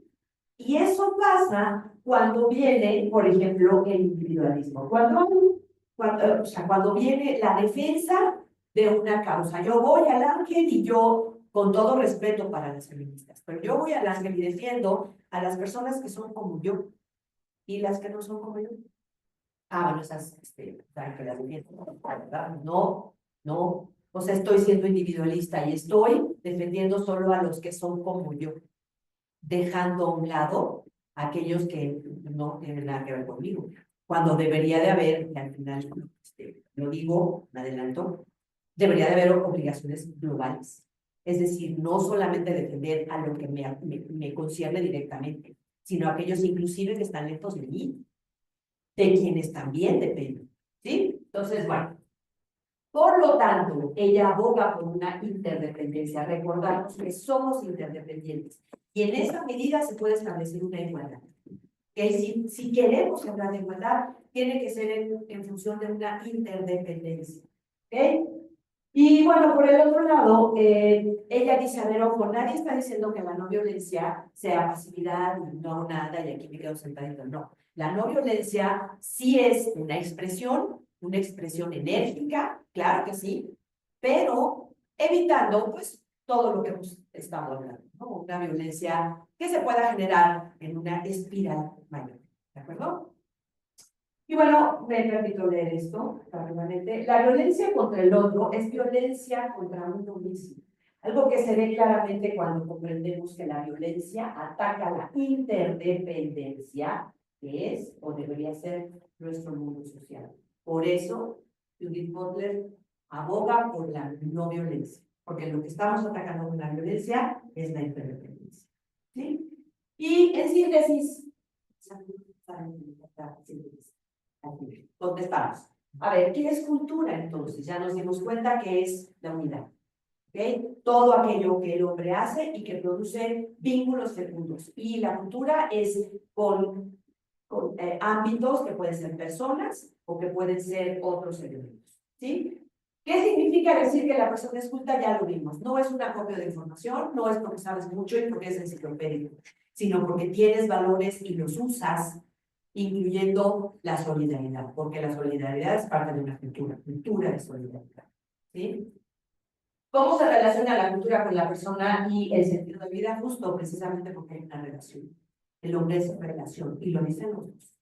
Y eso pasa cuando viene, por ejemplo, el individualismo. Cuando viene la defensa de una causa. Yo voy al ángel y yo, con todo respeto para las feministas, pero yo voy al ángel y defiendo a las personas que son como yo y las que no son como yo. Bueno, esas, que las defiendo. No. O sea, estoy siendo individualista y estoy defendiendo solo a los que son como yo, dejando a un lado a aquellos que no tienen nada que ver conmigo. Cuando debería de haber, y al final lo digo, me adelanto, debería de haber obligaciones globales. Es decir, no solamente defender a lo que me concierne directamente, sino a aquellos inclusive que están lejos de mí, de quienes también dependen, ¿sí? Entonces, bueno, por lo tanto, ella aboga por una interdependencia. Recordamos que somos interdependientes y en esa medida se puede establecer una igualdad. Que si queremos hablar de igualdad, tiene que ser en función de una interdependencia. ¿Ok? Y bueno, por el otro lado, ella dice, a ver, ojo, nadie está diciendo que la no violencia sea pasividad, no nada, y aquí me quedo sentadito. No, la no violencia sí es una expresión enérgica, claro que sí, pero evitando, pues, todo lo que hemos estado hablando, ¿no? Una violencia que se pueda generar en una espiral mayor, ¿de acuerdo? Y bueno, me permito leer esto rápidamente. La violencia contra el otro es violencia contra uno mismo. Algo que se ve claramente cuando comprendemos que la violencia ataca la interdependencia, que es o debería ser nuestro mundo social. Por eso, Judith Butler aboga por la no violencia, porque lo que estamos atacando con la violencia es la interdependencia. ¿Sí? Y en síntesis, ¿dónde estamos? A ver, ¿qué es cultura entonces? Ya nos dimos cuenta que es la unidad. ¿Okay? Todo aquello que el hombre hace y que produce vínculos fecundos. Y la cultura es con ámbitos que pueden ser personas o que pueden ser otros elementos. ¿Sí? ¿Qué significa decir que la persona es culta? Ya lo vimos. No es una copia de información, no es porque sabes mucho y porque es enciclopédico, sino porque tienes valores y los usas, incluyendo la solidaridad, porque la solidaridad es parte de una cultura de solidaridad. ¿Sí? ¿Cómo se relaciona la cultura con la persona y el sentido de vida? Justo, precisamente porque hay una relación. El hombre es relación, y lo dicen los dos.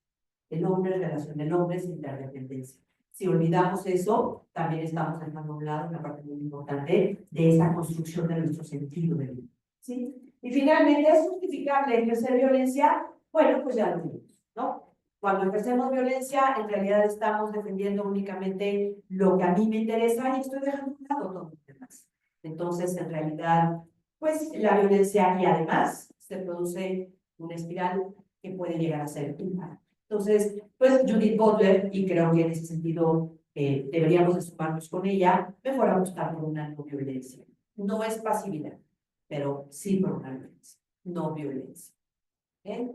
El hombre es relación, el hombre es interdependencia. Si olvidamos eso, también estamos dejando a un lado una parte muy importante de esa construcción de nuestro sentido de vida. ¿Sí? Y finalmente, ¿es justificable ejercer violencia? Bueno, pues ya lo vimos, ¿no? Cuando ejercemos violencia, en realidad estamos defendiendo únicamente lo que a mí me interesa y estoy dejando a un lado todo lo demás. Entonces, en realidad, pues la violencia y además se produce una espiral que puede llegar a ser inmune. Entonces, pues Judith Butler, y creo que en ese sentido deberíamos de sumarnos con ella, mejor apostar por una no violencia. No es pasividad, pero sí por una violencia, no violencia. ¿Okay?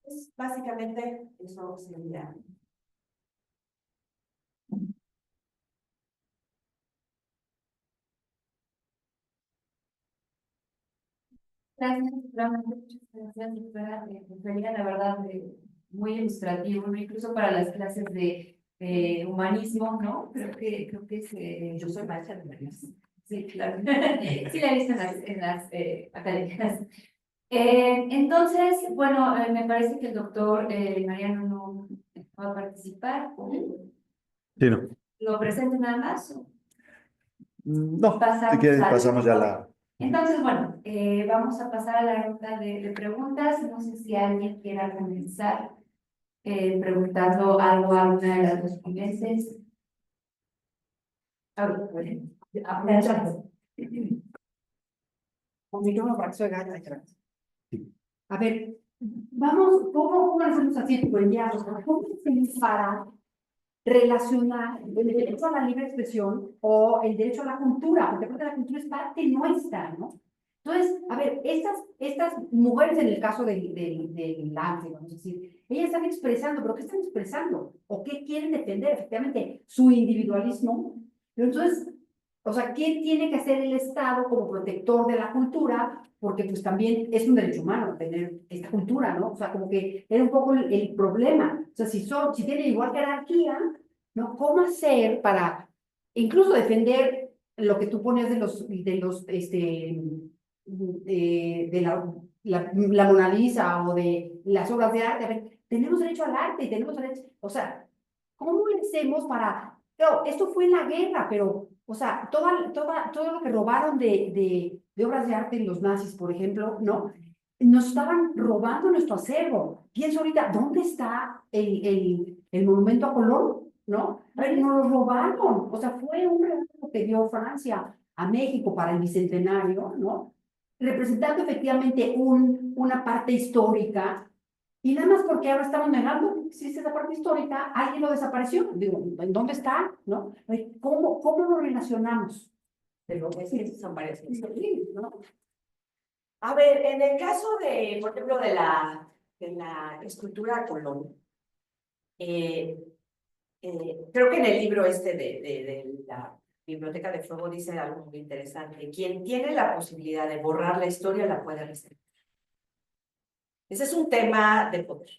Pues básicamente eso sería. Gracias, doctora. Muchas gracias, doctora. La verdad, muy ilustrativo, ¿no? Incluso para las clases de humanismo, ¿no? Creo que yo soy maestra de humanismo. Sí, claro. Sí, la he visto en las academias. Entonces, bueno, me parece que el doctor Mariano no va a participar. Sí, no. ¿Lo presento nada más? No, si quieres pasamos ya a la... Entonces, bueno, vamos a pasar a la ronda de preguntas. No sé si alguien quiera comenzar preguntando algo a alguna de las dos ponentes. A ver, vamos, ¿cómo hacemos así? Pues ya, ¿cómo hacemos para relacionar el derecho a la libre expresión o el derecho a la cultura? Porque aparte la cultura es parte nuestra, ¿no? Entonces, a ver, estas mujeres en el caso del arte, vamos a decir, ellas están expresando, ¿pero qué están expresando? ¿O qué quieren defender? Efectivamente, su individualismo. Pero entonces, o sea, ¿qué tiene que hacer el Estado como protector de la cultura? Porque pues también es un derecho humano tener esta cultura, ¿no? O sea, como que era un poco el problema. O sea, si tienen igual jerarquía, ¿no? ¿Cómo hacer para incluso defender lo que tú pones de la Mona Lisa o de las obras de arte? A ver, tenemos derecho al arte y tenemos derecho, o sea, ¿cómo hacemos para Pero esto fue en la guerra, pero, o sea, todo lo que robaron de obras de arte los nazis, por ejemplo, ¿no? Nos estaban robando nuestro acervo. Pienso ahorita, ¿dónde está el monumento a Colón? ¿No? A ver, nos lo robaron. O sea, fue un regalo que dio Francia a México para el bicentenario, ¿no? Representando efectivamente una parte histórica. Y nada más porque ahora estamos negando que existe esa parte histórica, alguien lo desapareció. Digo, ¿en dónde está? ¿No? ¿Cómo lo relacionamos? Pero sí, son varias cosas. Sí, ¿no? A ver, en el caso de, por ejemplo, de la escultura Colón, creo que en el libro este de la Biblioteca de Fuego dice algo muy interesante. Quien tiene la posibilidad de borrar la historia la puede reescribir. Ese es un tema de poder.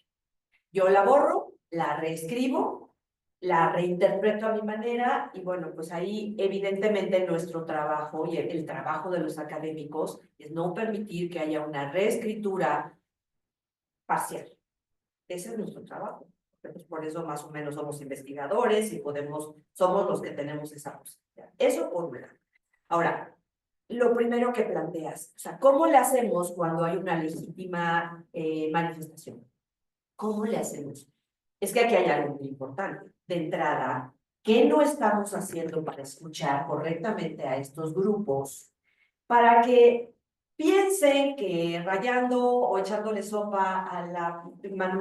Yo la borro, la reescribo, la reinterpreto a mi manera y bueno, pues ahí evidentemente nuestro trabajo y el trabajo de los académicos es no permitir que haya una reescritura parcial. Ese es nuestro trabajo. Pues por eso más o menos somos investigadores y somos los que tenemos esa posibilidad. Eso por un lado. Ahora, lo primero que planteas, o sea, ¿cómo le hacemos cuando hay una legítima manifestación? ¿Cómo le hacemos? Es que aquí hay algo muy importante. De entrada, ¿qué no estamos haciendo para escuchar correctamente a estos grupos para que piensen que rayando o echándole sopa a la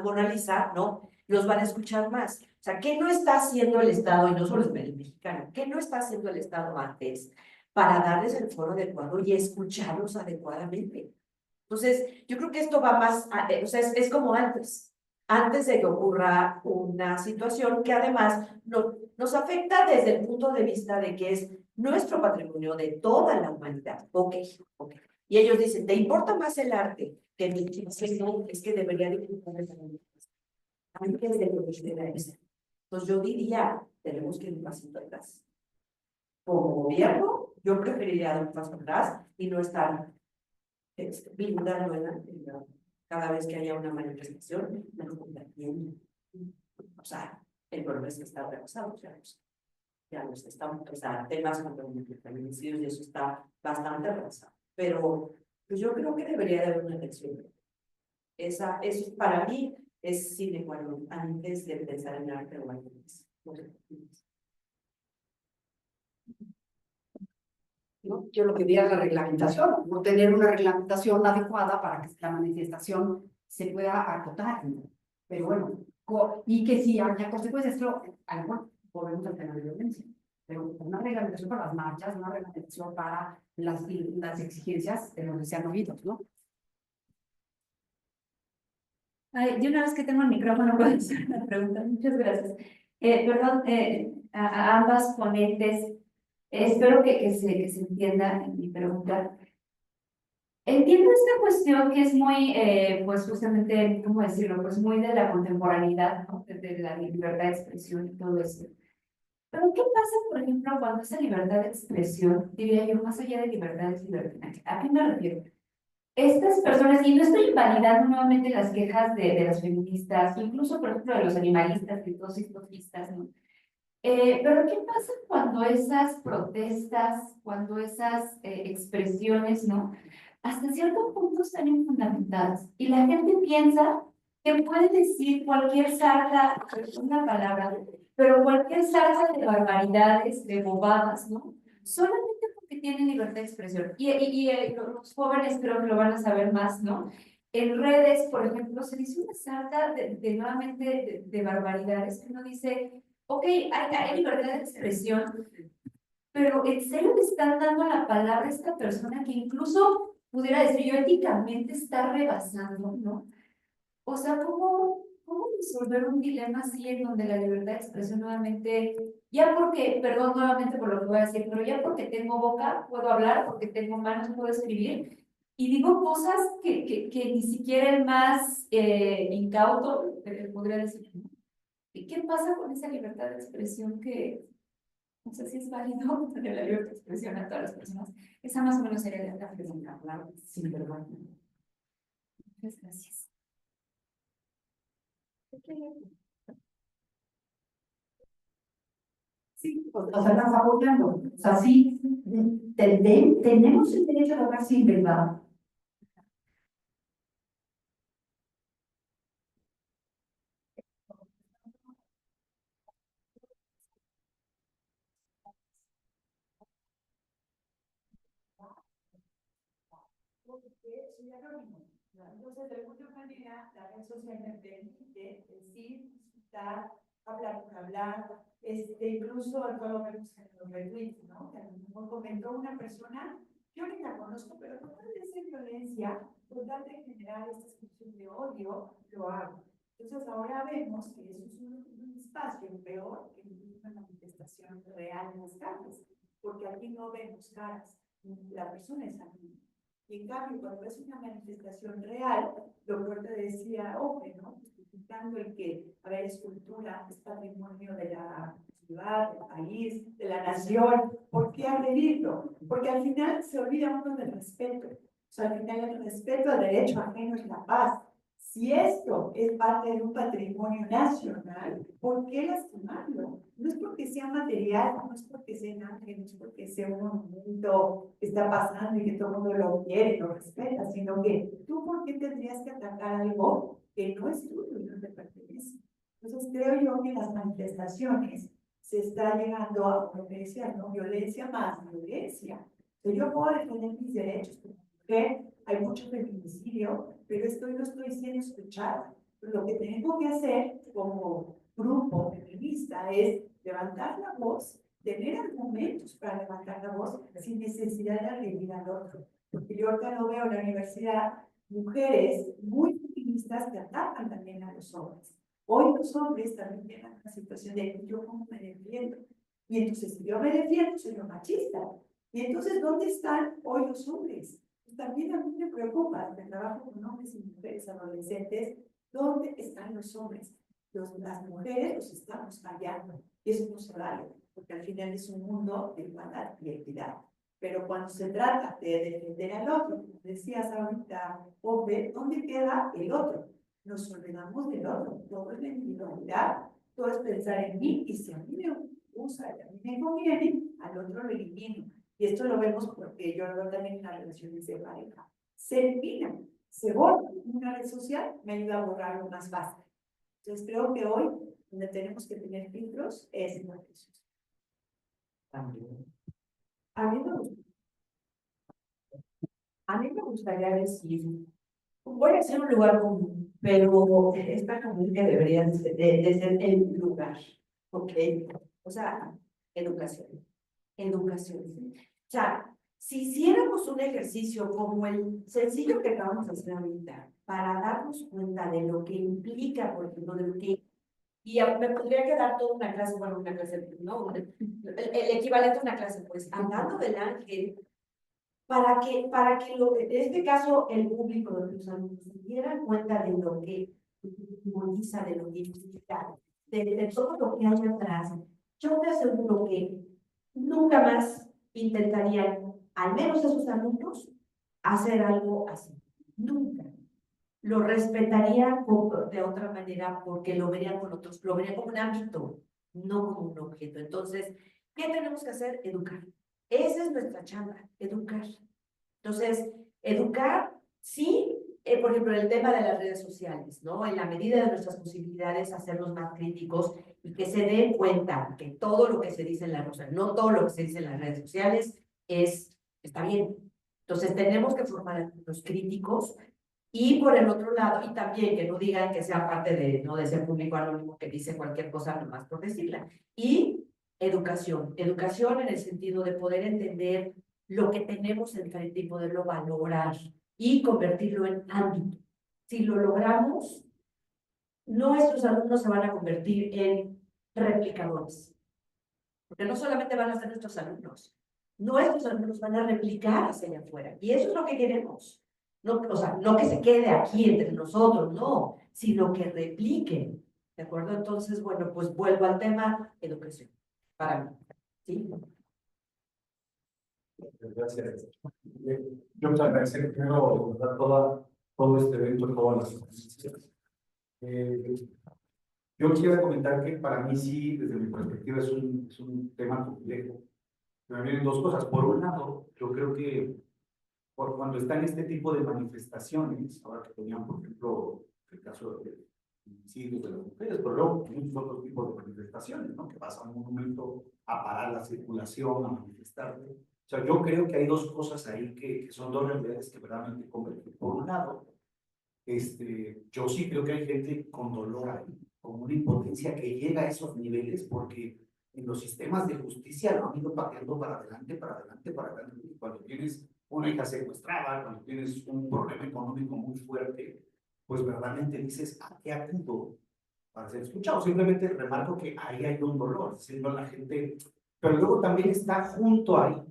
Mona Lisa, ¿no? Los van a escuchar más. O sea, ¿qué no está haciendo el Estado, y no solo el mexicano, qué no está haciendo el Estado antes para darles el foro adecuado y escucharlos adecuadamente? Entonces, yo creo que esto va más, o sea, es como antes de que ocurra una situación que además nos afecta desde el punto de vista de que es nuestro patrimonio de toda la humanidad. Ok. Y ellos dicen, ¿te importa más el arte que mi no, es que debería de importar esa antes de lo que usted dice? Entonces yo diría, tenemos que ir un pasito atrás. Como gobierno, yo preferiría dar un paso atrás y no estar blindando cada vez que haya una manifestación, me lo compartiendo. O sea, el progreso está rebasado, ya los estamos, o sea, temas como los feminicidios y eso está bastante rebasado. Pero pues yo creo que debería de haber una elección. Eso para mí es sine qua non antes de pensar en arte o algo más. ¿No? Yo lo que diría es la reglamentación, no tener una reglamentación adecuada para que la manifestación se pueda acotar, ¿no? Pero bueno, y que si haya consecuencias, algo volvemos al tema de violencia, pero una reglamentación para las marchas, una reglamentación para las exigencias de los que sean oídos, ¿no? Ay, de una vez que tengo el micrófono, puedo hacer una pregunta. Muchas gracias. Perdón, a ambas ponentes, espero que se entienda mi pregunta. Entiendo esta cuestión que es muy, pues justamente, ¿cómo decirlo? Pues muy de la contemporaneidad, ¿no? De la libertad de expresión y todo eso. Pero ¿qué pasa, por ejemplo, cuando esa libertad de expresión, diría yo, más allá de libertad es libertinaje? ¿A qué me refiero? Estas personas, y no estoy invalidando nuevamente las quejas de las feministas, incluso, por ejemplo, de los animalistas, de todos estos listas, ¿no? Pero ¿qué pasa cuando esas protestas, cuando esas expresiones, ¿no? Hasta cierto punto están infundamentadas y la gente piensa que puede decir cualquier sarta, una palabra, pero cualquier sarta de barbaridades, de bobadas, ¿no? Solamente porque tienen libertad de expresión. Y los jóvenes creo que lo van a saber más, ¿no? En redes, por ejemplo, se dice una sarta nuevamente de barbaridades que uno dice, ok, hay libertad de expresión, pero ¿en serio le están dando la palabra a esta persona que incluso pudiera decir yo éticamente está rebasando, ¿no? O sea, ¿cómo resolver un dilema así en donde la libertad de expresión nuevamente, ya porque, perdón nuevamente por lo que voy a decir, pero ya porque tengo boca puedo hablar, porque tengo manos puedo escribir, y digo cosas que ni siquiera el más incauto podría decir, ¿no? ¿Y qué pasa con esa libertad de expresión que no sé si es válido tener la libertad de expresión a todas las personas? Esa más o menos sería la pregunta, claro, sin vergüenza. Muchas gracias. Sí. o sea, estás apoyando. O sea, sí, tenemos el derecho a hablar sin verdad. Entonces, de alguna manera, la red social me permite decir, disfrutar, hablar por hablar, incluso todo vemos en los retweets, ¿no? Que a lo mejor comentó una persona, yo ni la conozco, pero con tal de hacer violencia, con tal de generar esta expresión de odio, lo hago. Entonces, ahora vemos que eso es un espacio peor que una manifestación real en las calles, porque aquí no vemos caras, la persona es anónima. Y en cambio, cuando es una manifestación real, lo que te decía, ¿no? Justificando el que, a ver, es cultura, es patrimonio de la ciudad, del país, de la nación. ¿Por qué agredirlo? Porque al final se olvida uno del respeto. O sea, al final el respeto al derecho ajeno es la paz. Si esto es parte de un patrimonio nacional, ¿por qué lastimarlo? No es porque sea material, no es porque sea un ángel, no es porque sea un monumento que está pasando y que todo el mundo lo quiere, lo respeta, sino que tú, ¿por qué tendrías que atacar algo que no es tuyo y no te pertenece? Entonces, creo yo que las manifestaciones se está llegando a lo que decía, ¿no? Violencia más violencia. Entonces, yo puedo defender mis derechos como mujer, hay mucho feminicidio, pero no estoy siendo escuchada. Lo que tengo que hacer como grupo feminista es levantar la voz, tener argumentos para levantar la voz sin necesidad de agredir al otro. Porque yo ahorita no veo en la universidad mujeres muy feministas que atacan también a los hombres. Hoy los hombres también tienen una situación de yo cómo me defiendo. Y entonces, si yo me defiendo, soy yo machista. Y entonces, ¿dónde están hoy los hombres? También a mí me preocupa el trabajo con hombres y mujeres adolescentes. ¿Dónde están los hombres? Las mujeres los estamos fallando. Y eso no se vale, porque al final es un mundo de igualdad y equidad. Pero cuando se trata de defender al otro, como decías ahorita, Pope, ¿dónde queda el otro? Nos olvidamos del otro. Todo es la individualidad, todo es pensar en mí, y si a mí me usa y a mí me conviene, al otro lo elimino. Y esto lo vemos porque yo lo veo también en las relaciones de pareja. Se eliminan, se borran. Una red social me ayuda a borrarlo más fácil. Entonces creo que hoy, donde tenemos que tener filtros, es en la red social. A mí me gustaría decir, voy a hacer un lugar común, pero esta comunidad debería de ser el lugar, ¿ok? O sea, educación. Educación. O sea, si hiciéramos un ejercicio como el sencillo que acabamos de hacer ahorita, para darnos cuenta de lo que implica, por ejemplo, de lo que... Y me podría quedar toda una clase, bueno, una clase, ¿no? El equivalente a una clase, pues, hablando del ángel, para que en este caso, el público, los alumnos, se dieran cuenta de lo que simboliza, de lo que implica, de todo lo que hay atrás. Yo te aseguro que nunca más intentarían, al menos esos alumnos, hacer algo así. Nunca. Lo respetarían de otra manera porque lo verían con otros, lo verían como un ámbito, no como un objeto. Entonces, ¿qué tenemos que hacer? Educar. Esa es nuestra chamba, educar. Entonces, educar, sí, por ejemplo, el tema de las redes sociales, ¿no? En la medida de nuestras posibilidades, hacernos más críticos y que se den cuenta que todo lo que se dice en las redes sociales, no todo lo que se dice en las redes sociales está bien. Entonces, tenemos que formar a los críticos y por el otro lado, y también que no digan que sea parte de, no de ser público anónimo que dice cualquier cosa nomás por decirla. Y educación en el sentido de poder entender lo que tenemos enfrente y poderlo valorar y convertirlo en ámbito. Si lo logramos, nuestros alumnos se van a convertir en replicadores. Porque no solamente van a ser nuestros alumnos van a replicar hacia allá afuera. Y eso es lo que queremos. No, o sea, no que se quede aquí entre nosotros, no, sino que repliquen. ¿De acuerdo? Entonces, bueno, pues vuelvo al tema educación. Para mí. ¿Sí? Gracias. Yo te agradecer primero todo este evento, todas las conferencias. Yo quisiera comentar que para mí sí, desde mi perspectiva, es un tema complejo. Me vienen dos cosas. Por un lado, yo creo que cuando están este tipo de manifestaciones, ahora que tenían, por ejemplo, el caso de feminicidios de las mujeres, pero luego muchos otros tipos de manifestaciones, ¿no? Que vas a un monumento a parar la circulación, a manifestarte. O sea, yo creo que hay dos cosas ahí que son dos realidades que verdaderamente convergen. Por un lado, yo sí creo que hay gente con dolor ahí, con una impotencia que llega a esos niveles porque en los sistemas de justicia lo han ido pateando para adelante, para adelante, para adelante. Y cuando tienes una hija secuestrada, cuando tienes un problema económico muy fuerte, pues verdaderamente dices, ¿a qué acudo para ser escuchado? Simplemente remarco que ahí hay un dolor, siendo la gente, pero luego también está junto ahí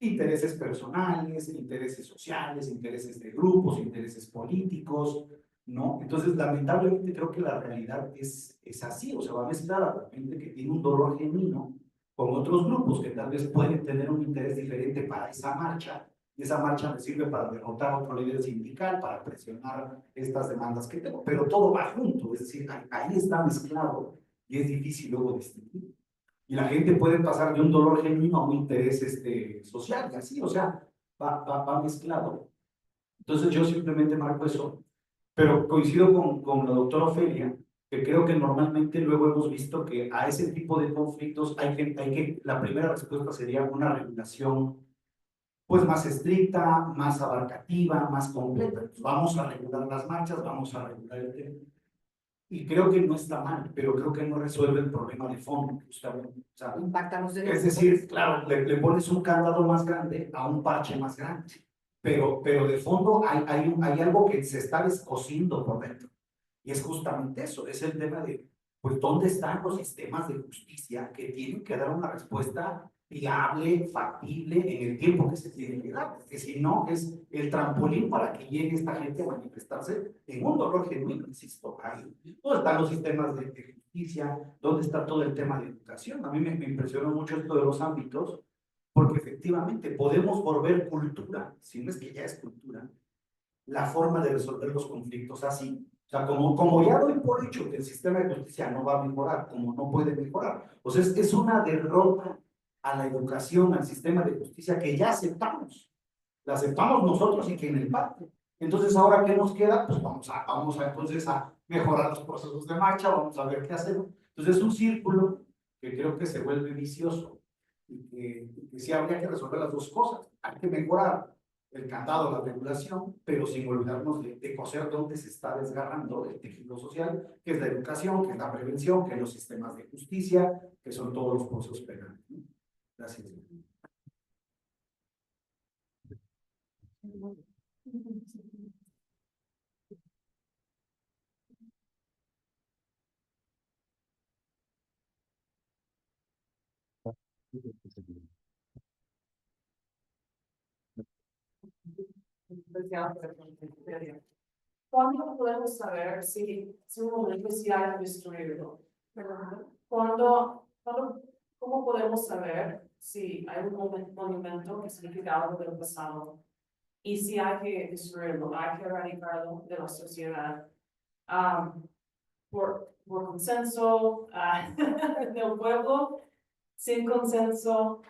intereses personales, intereses sociales, intereses de grupos, intereses políticos, ¿no? Entonces, lamentablemente creo que la realidad es así, o sea, va mezclada la gente que tiene un dolor genuino con otros grupos que tal vez pueden tener un interés diferente para esa marcha, y esa marcha me sirve para derrotar a otro líder sindical, para presionar estas demandas que tengo, pero todo va junto, es decir, ahí está mezclado y es difícil luego distinguir. Y la gente puede pasar de un dolor genuino a un interés social, y así, o sea, va mezclado. Entonces yo simplemente marco eso, pero coincido con la doctora Ofelia, que creo que normalmente luego hemos visto que a ese tipo de conflictos la primera respuesta sería una regulación pues más estricta, más abarcativa, más completa. Pues vamos a regular las marchas, vamos a regular el tema. Y creo que no está mal, pero creo que no resuelve el problema de fondo, justamente. O sea, impacta los derechos. Es decir, claro, le pones un candado más grande a un parche más grande, pero de fondo hay algo que se está descosiendo por dentro. Y es justamente eso, es el tema de, pues, ¿dónde están los sistemas de justicia que tienen que dar una respuesta viable, factible, en el tiempo que se tiene que dar? Porque si no, es el trampolín para que llegue esta gente a manifestarse en un dolor genuino, insisto, ahí. ¿Dónde están los sistemas de justicia? ¿Dónde está todo el tema de educación? A mí me impresionó mucho esto de los ámbitos, porque efectivamente podemos volver cultura, si no es que ya es cultura, la forma de resolver los conflictos así. O sea, como ya doy por hecho que el sistema de justicia no va a mejorar, como no puede mejorar. O sea, es una derrota a la educación, al sistema de justicia que ya aceptamos. La aceptamos nosotros y que en el pacto. Entonces, ¿ahora qué nos queda? Pues vamos entonces a mejorar los procesos de marcha, vamos a ver qué hacemos. Entonces, es un círculo que creo que se vuelve vicioso y que sí habría que resolver las dos cosas. Hay que mejorar el candado, la regulación, pero sin olvidarnos de coser dónde se está desgarrando el tejido social, que es la educación, que es la prevención, que es los sistemas de justicia, que son todos los procesos penales. Gracias. ¿Cuándo podemos saber si un monumento sí hay que destruirlo? ¿Cómo podemos saber si hay un monumento que significa algo del pasado y si hay que destruirlo, hay que erradicarlo de la sociedad? Por consenso del pueblo, sin consenso.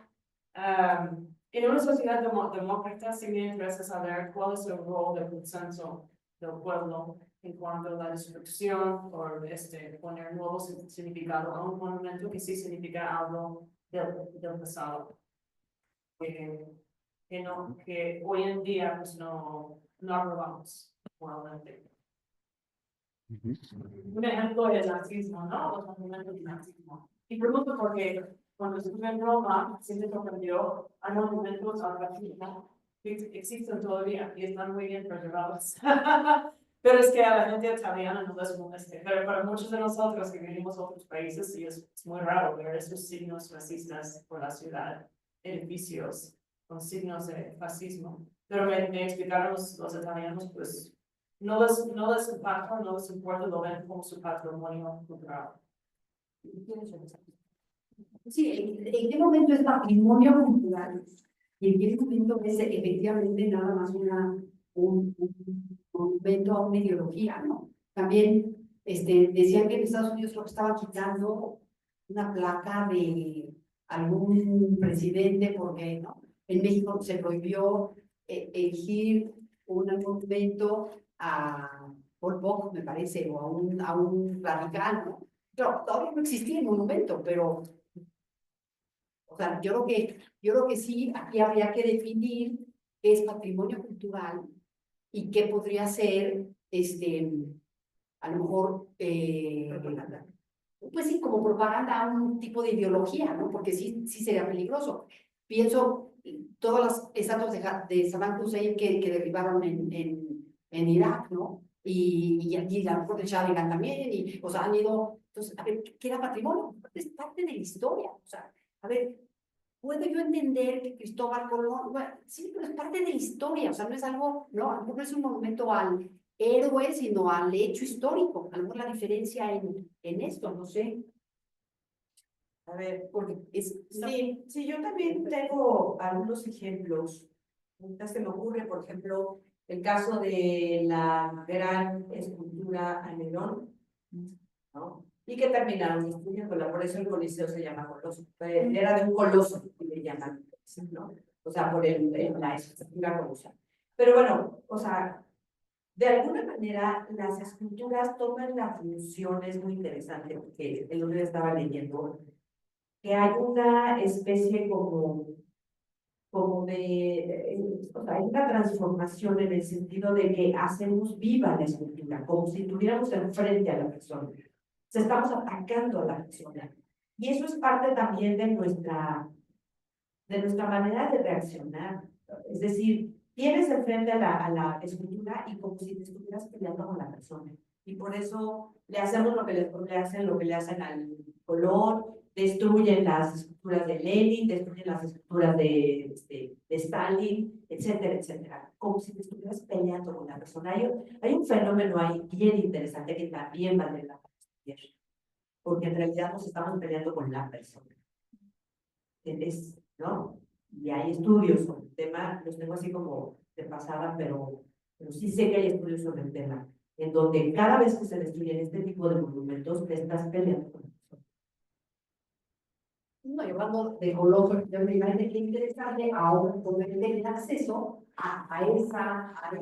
En una sociedad demócrata sí me interesa saber cuál es el rol del consenso del pueblo en cuanto a la destrucción o poner nuevo significado a un monumento que sí significa algo del pasado. Que hoy en día pues no aprobamos moralmente. Un ejemplo es el nazismo, ¿no? Los monumentos del nazismo. Y pregunto porque cuando estuve en Roma, sí me sorprendió, hay monumentos al racismo que existen todavía y están muy bien preservados. Pero es que a la gente italiana no les molesta. Pero para muchos de nosotros que vivimos en otros países, sí es muy raro ver esos signos racistas por la ciudad, edificios con signos de fascismo. Pero me explicaron los italianos, pues no les impacta, no les importa, lo ven como su patrimonio cultural. Sí, ¿en qué momento es patrimonio cultural? Y en qué momento es efectivamente nada más un monumento a una ideología, ¿no? También decían que en Estados Unidos creo que estaban quitando una placa de algún presidente porque, ¿no? En México se prohibió erigir un monumento a Pol Pot, me parece, o a un radical, ¿no? Claro, todavía no existía el monumento, pero, o sea, yo creo que sí, aquí habría que definir qué es patrimonio cultural y qué podría ser, a lo mejor, pues sí, como propaganda a un tipo de ideología, ¿no? Porque sí sería peligroso. Pienso todas las estatuas de Saddam Hussein que derribaron en Irak, ¿no? Y aquí a lo mejor de Shah de Irán también, y, o sea, han ido, entonces, a ver, ¿qué era patrimonio? Es parte de la historia, o sea, a ver, puedo yo entender que Cristóbal Colón, bueno, sí, pero es parte de la historia, o sea, no es algo, no es un monumento al héroe, sino al hecho histórico. A lo mejor la diferencia en esto, no sé. A ver, porque sí, yo también tengo algunos ejemplos. Ahorita se me ocurre, por ejemplo, el caso de la gran escultura a Nerón, ¿no? Y que terminaron destruyéndola, por eso el Coliseo se llama Coloso. Era de un coloso, que le llaman, ¿no? O sea, por la escultura colosal. Pero bueno, o sea, de alguna manera las esculturas toman la función, es muy interesante, porque el otro día estaba leyendo que hay una especie como de, o sea, hay una transformación en el sentido de que hacemos viva la escultura, como si tuviéramos enfrente a la persona. O sea, estamos atacando a la persona. Y eso es parte también de nuestra manera de reaccionar. Es decir, tienes enfrente a la escultura y como si te estuvieras peleando con la persona. Y por eso le hacemos lo que le hacen al Colón, destruyen las esculturas de Lenin, destruyen las esculturas de Stalin, etcétera, etcétera. Como si te estuvieras peleando con la persona. Hay un fenómeno ahí bien interesante que también vale la pena estudiar, porque en realidad nos estamos peleando con la persona. ¿Entendés? ¿No? Y hay estudios sobre el tema, los tengo así como de pasada, pero sí sé que hay estudios sobre el tema, en donde cada vez que se destruyen este tipo de monumentos, te estás peleando con la persona. No, y hablando de Coloso, yo me imagino que interesante ahora poder tener acceso a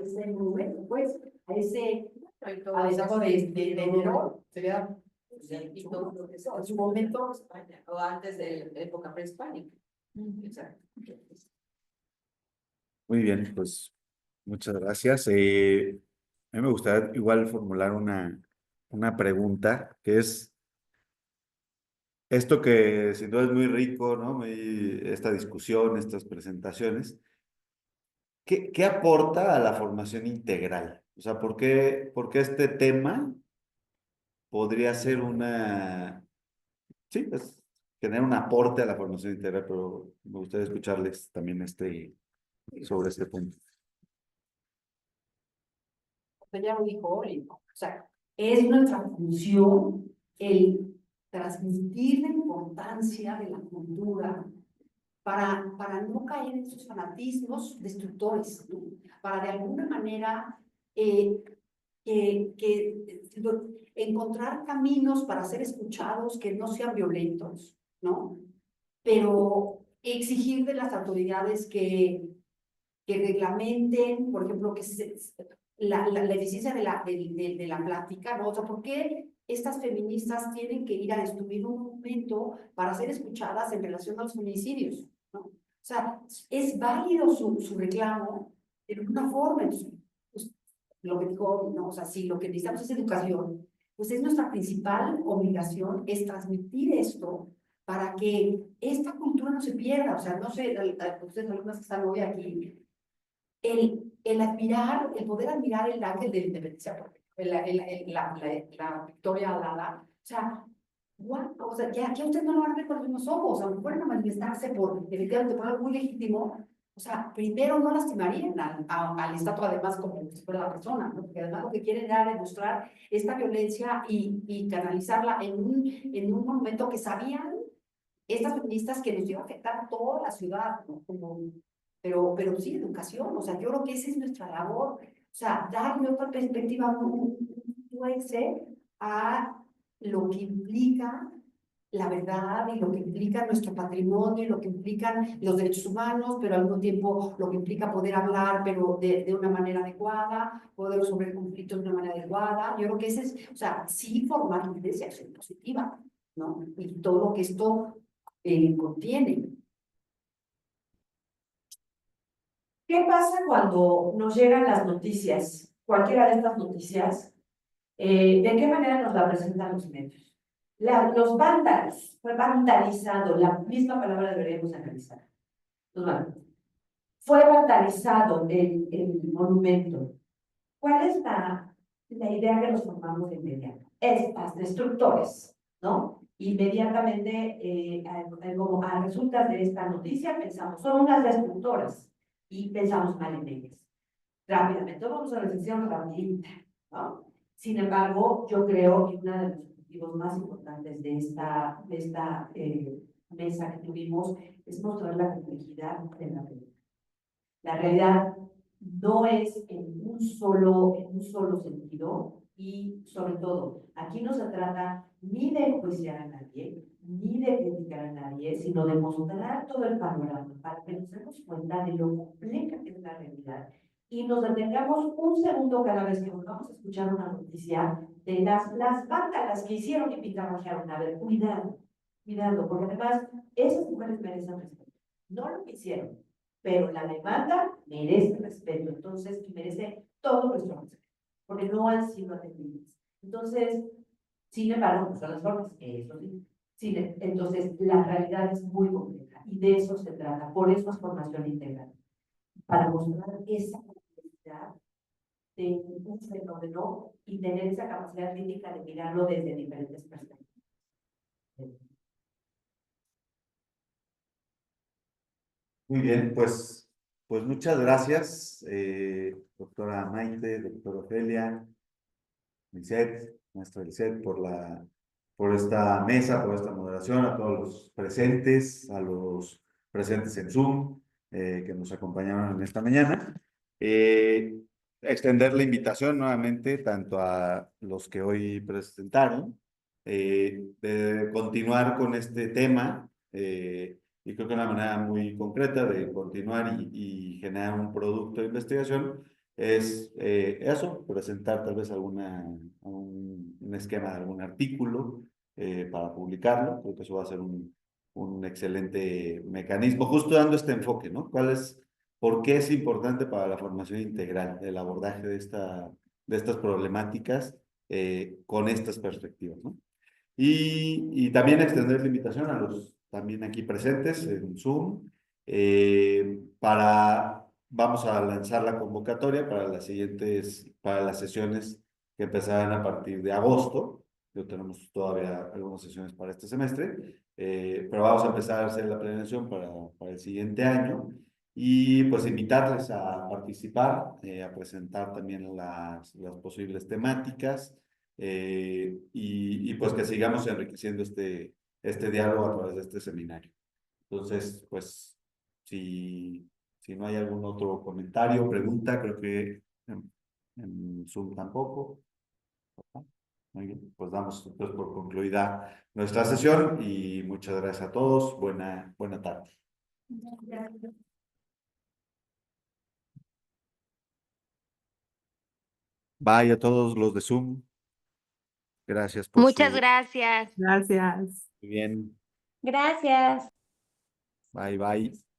ese monumento, pues, a ese estatua de Nerón. Sería, Y todo lo que sea, en su momento, España, o antes de la época prehispánica. Exacto. Muy bien, pues muchas gracias. A mí me gustaría igual formular una pregunta, que es esto que sin duda es muy rico, ¿no? Esta discusión, estas presentaciones. ¿Qué aporta a la formación integral? O sea, ¿por qué este tema podría ser sí, pues, tener un aporte a la formación integral, pero me gustaría escucharles también sobre este punto. ya lo dijo Oli, ¿no? O sea, es nuestra función el transmitir la importancia de la cultura para no caer en esos fanatismos destructores, ¿no? Para de alguna manera encontrar caminos para ser escuchados que no sean violentos, ¿no? Pero exigir de las autoridades que reglamenten, por ejemplo, la eficiencia de la plática, ¿no? O sea, ¿por qué estas feministas tienen que ir a destruir un monumento para ser escuchadas en relación a los feminicidios, ¿no? O sea, es válido su reclamo de alguna forma. Entonces, pues, lo que digo, ¿no? O sea, si lo que necesitamos es educación, pues es nuestra principal obligación es transmitir esto para que esta cultura no se pierda. O sea, no sé, ustedes algunas que están hoy aquí, el admirar, el poder admirar el ángel de la independencia, por ejemplo, la Victoria Alada, o sea, wow, o sea, ya ustedes no lo van a ver con los mismos ojos, a lo mejor van a manifestarse efectivamente, por algo muy legítimo. O sea, primero no lastimarían al estatua, además, como si fuera la persona, ¿no? Porque además lo que quieren era demostrar esta violencia y canalizarla en un momento que sabían estas feministas que nos iba a afectar a toda la ciudad, ¿no? Pero sí, educación, o sea, yo creo que esa es nuestra labor, o sea, darle otra perspectiva a un a lo que implica la verdad y lo que implica nuestro patrimonio y lo que implican los derechos humanos, pero al mismo tiempo lo que implica poder hablar, pero de una manera adecuada, poder resolver conflictos de una manera adecuada. Yo creo que ese es, o sea, sí formar líderes de acción positiva, ¿no? Y todo lo que esto contiene. ¿Qué pasa cuando nos llegan las noticias? Cualquiera de estas noticias, ¿de qué manera nos la presentan los medios? Los vándalos, fue vandalizado, la misma palabra deberíamos analizar. Bueno, fue vandalizado el monumento. ¿Cuál es la idea que nos formamos de inmediato? Estas destructores, ¿no? Inmediatamente, como a resultas de esta noticia, pensamos, son unas destructoras, y pensamos mal en ellas. Rápidamente, vamos a la sección rapidita, ¿no? Sin embargo, yo creo que una de las objetivos más importantes de esta mesa que tuvimos es mostrar la complejidad de la realidad. La realidad no es en un solo sentido y, sobre todo, aquí no se trata ni de enjuiciar a nadie, ni de criticar a nadie, sino de mostrar todo el panorama para que nos demos cuenta de lo compleja que es la realidad y nos detengamos un segundo cada vez que vamos a escuchar una noticia de las vándalas que hicieron y pitarrajearon. A ver, cuidado, porque además esas mujeres merecen respeto. No lo que hicieron, pero la demanda merece respeto, entonces, y merece todo nuestro respeto, porque no han sido atendidas. Entonces, sin embargo, no son las formas, eso sí. Entonces, la realidad es muy compleja y de eso se trata, por eso es formación integral, para mostrar esa complejidad de un fenómeno y tener esa capacidad crítica de mirarlo desde diferentes perspectivas. Muy bien, pues muchas gracias, doctora Maite, doctora Ofelia, Lisette, maestra Lisette, por esta mesa, por esta moderación, a todos los presentes, a los presentes en Zoom, que nos acompañaron en esta mañana. Extender la invitación nuevamente tanto a los que hoy presentaron, de continuar con este tema, y creo que una manera muy concreta de continuar y generar un producto de investigación es eso, presentar tal vez un esquema de algún artículo para publicarlo. Creo que eso va a ser un excelente mecanismo, justo dando este enfoque, ¿no? ¿Por qué es importante para la formación integral el abordaje de estas problemáticas con estas perspectivas, ¿no? Y también extender la invitación a los también aquí presentes en Zoom vamos a lanzar la convocatoria para las sesiones que empezarán a partir de agosto. Yo tenemos todavía algunas sesiones para este semestre, pero vamos a empezar a hacer la planeación para el siguiente año. Y pues invitarles a participar, a presentar también las posibles temáticas y pues que sigamos enriqueciendo este diálogo a través de este seminario. Entonces, pues, si no hay algún otro comentario o pregunta, creo que en Zoom tampoco. Muy bien, pues damos pues, por concluida nuestra sesión y muchas gracias a todos. Buena tarde. Gracias. Bye a todos los de Zoom. Gracias por Muchas gracias. Gracias. Muy bien. Gracias. Bye, bye.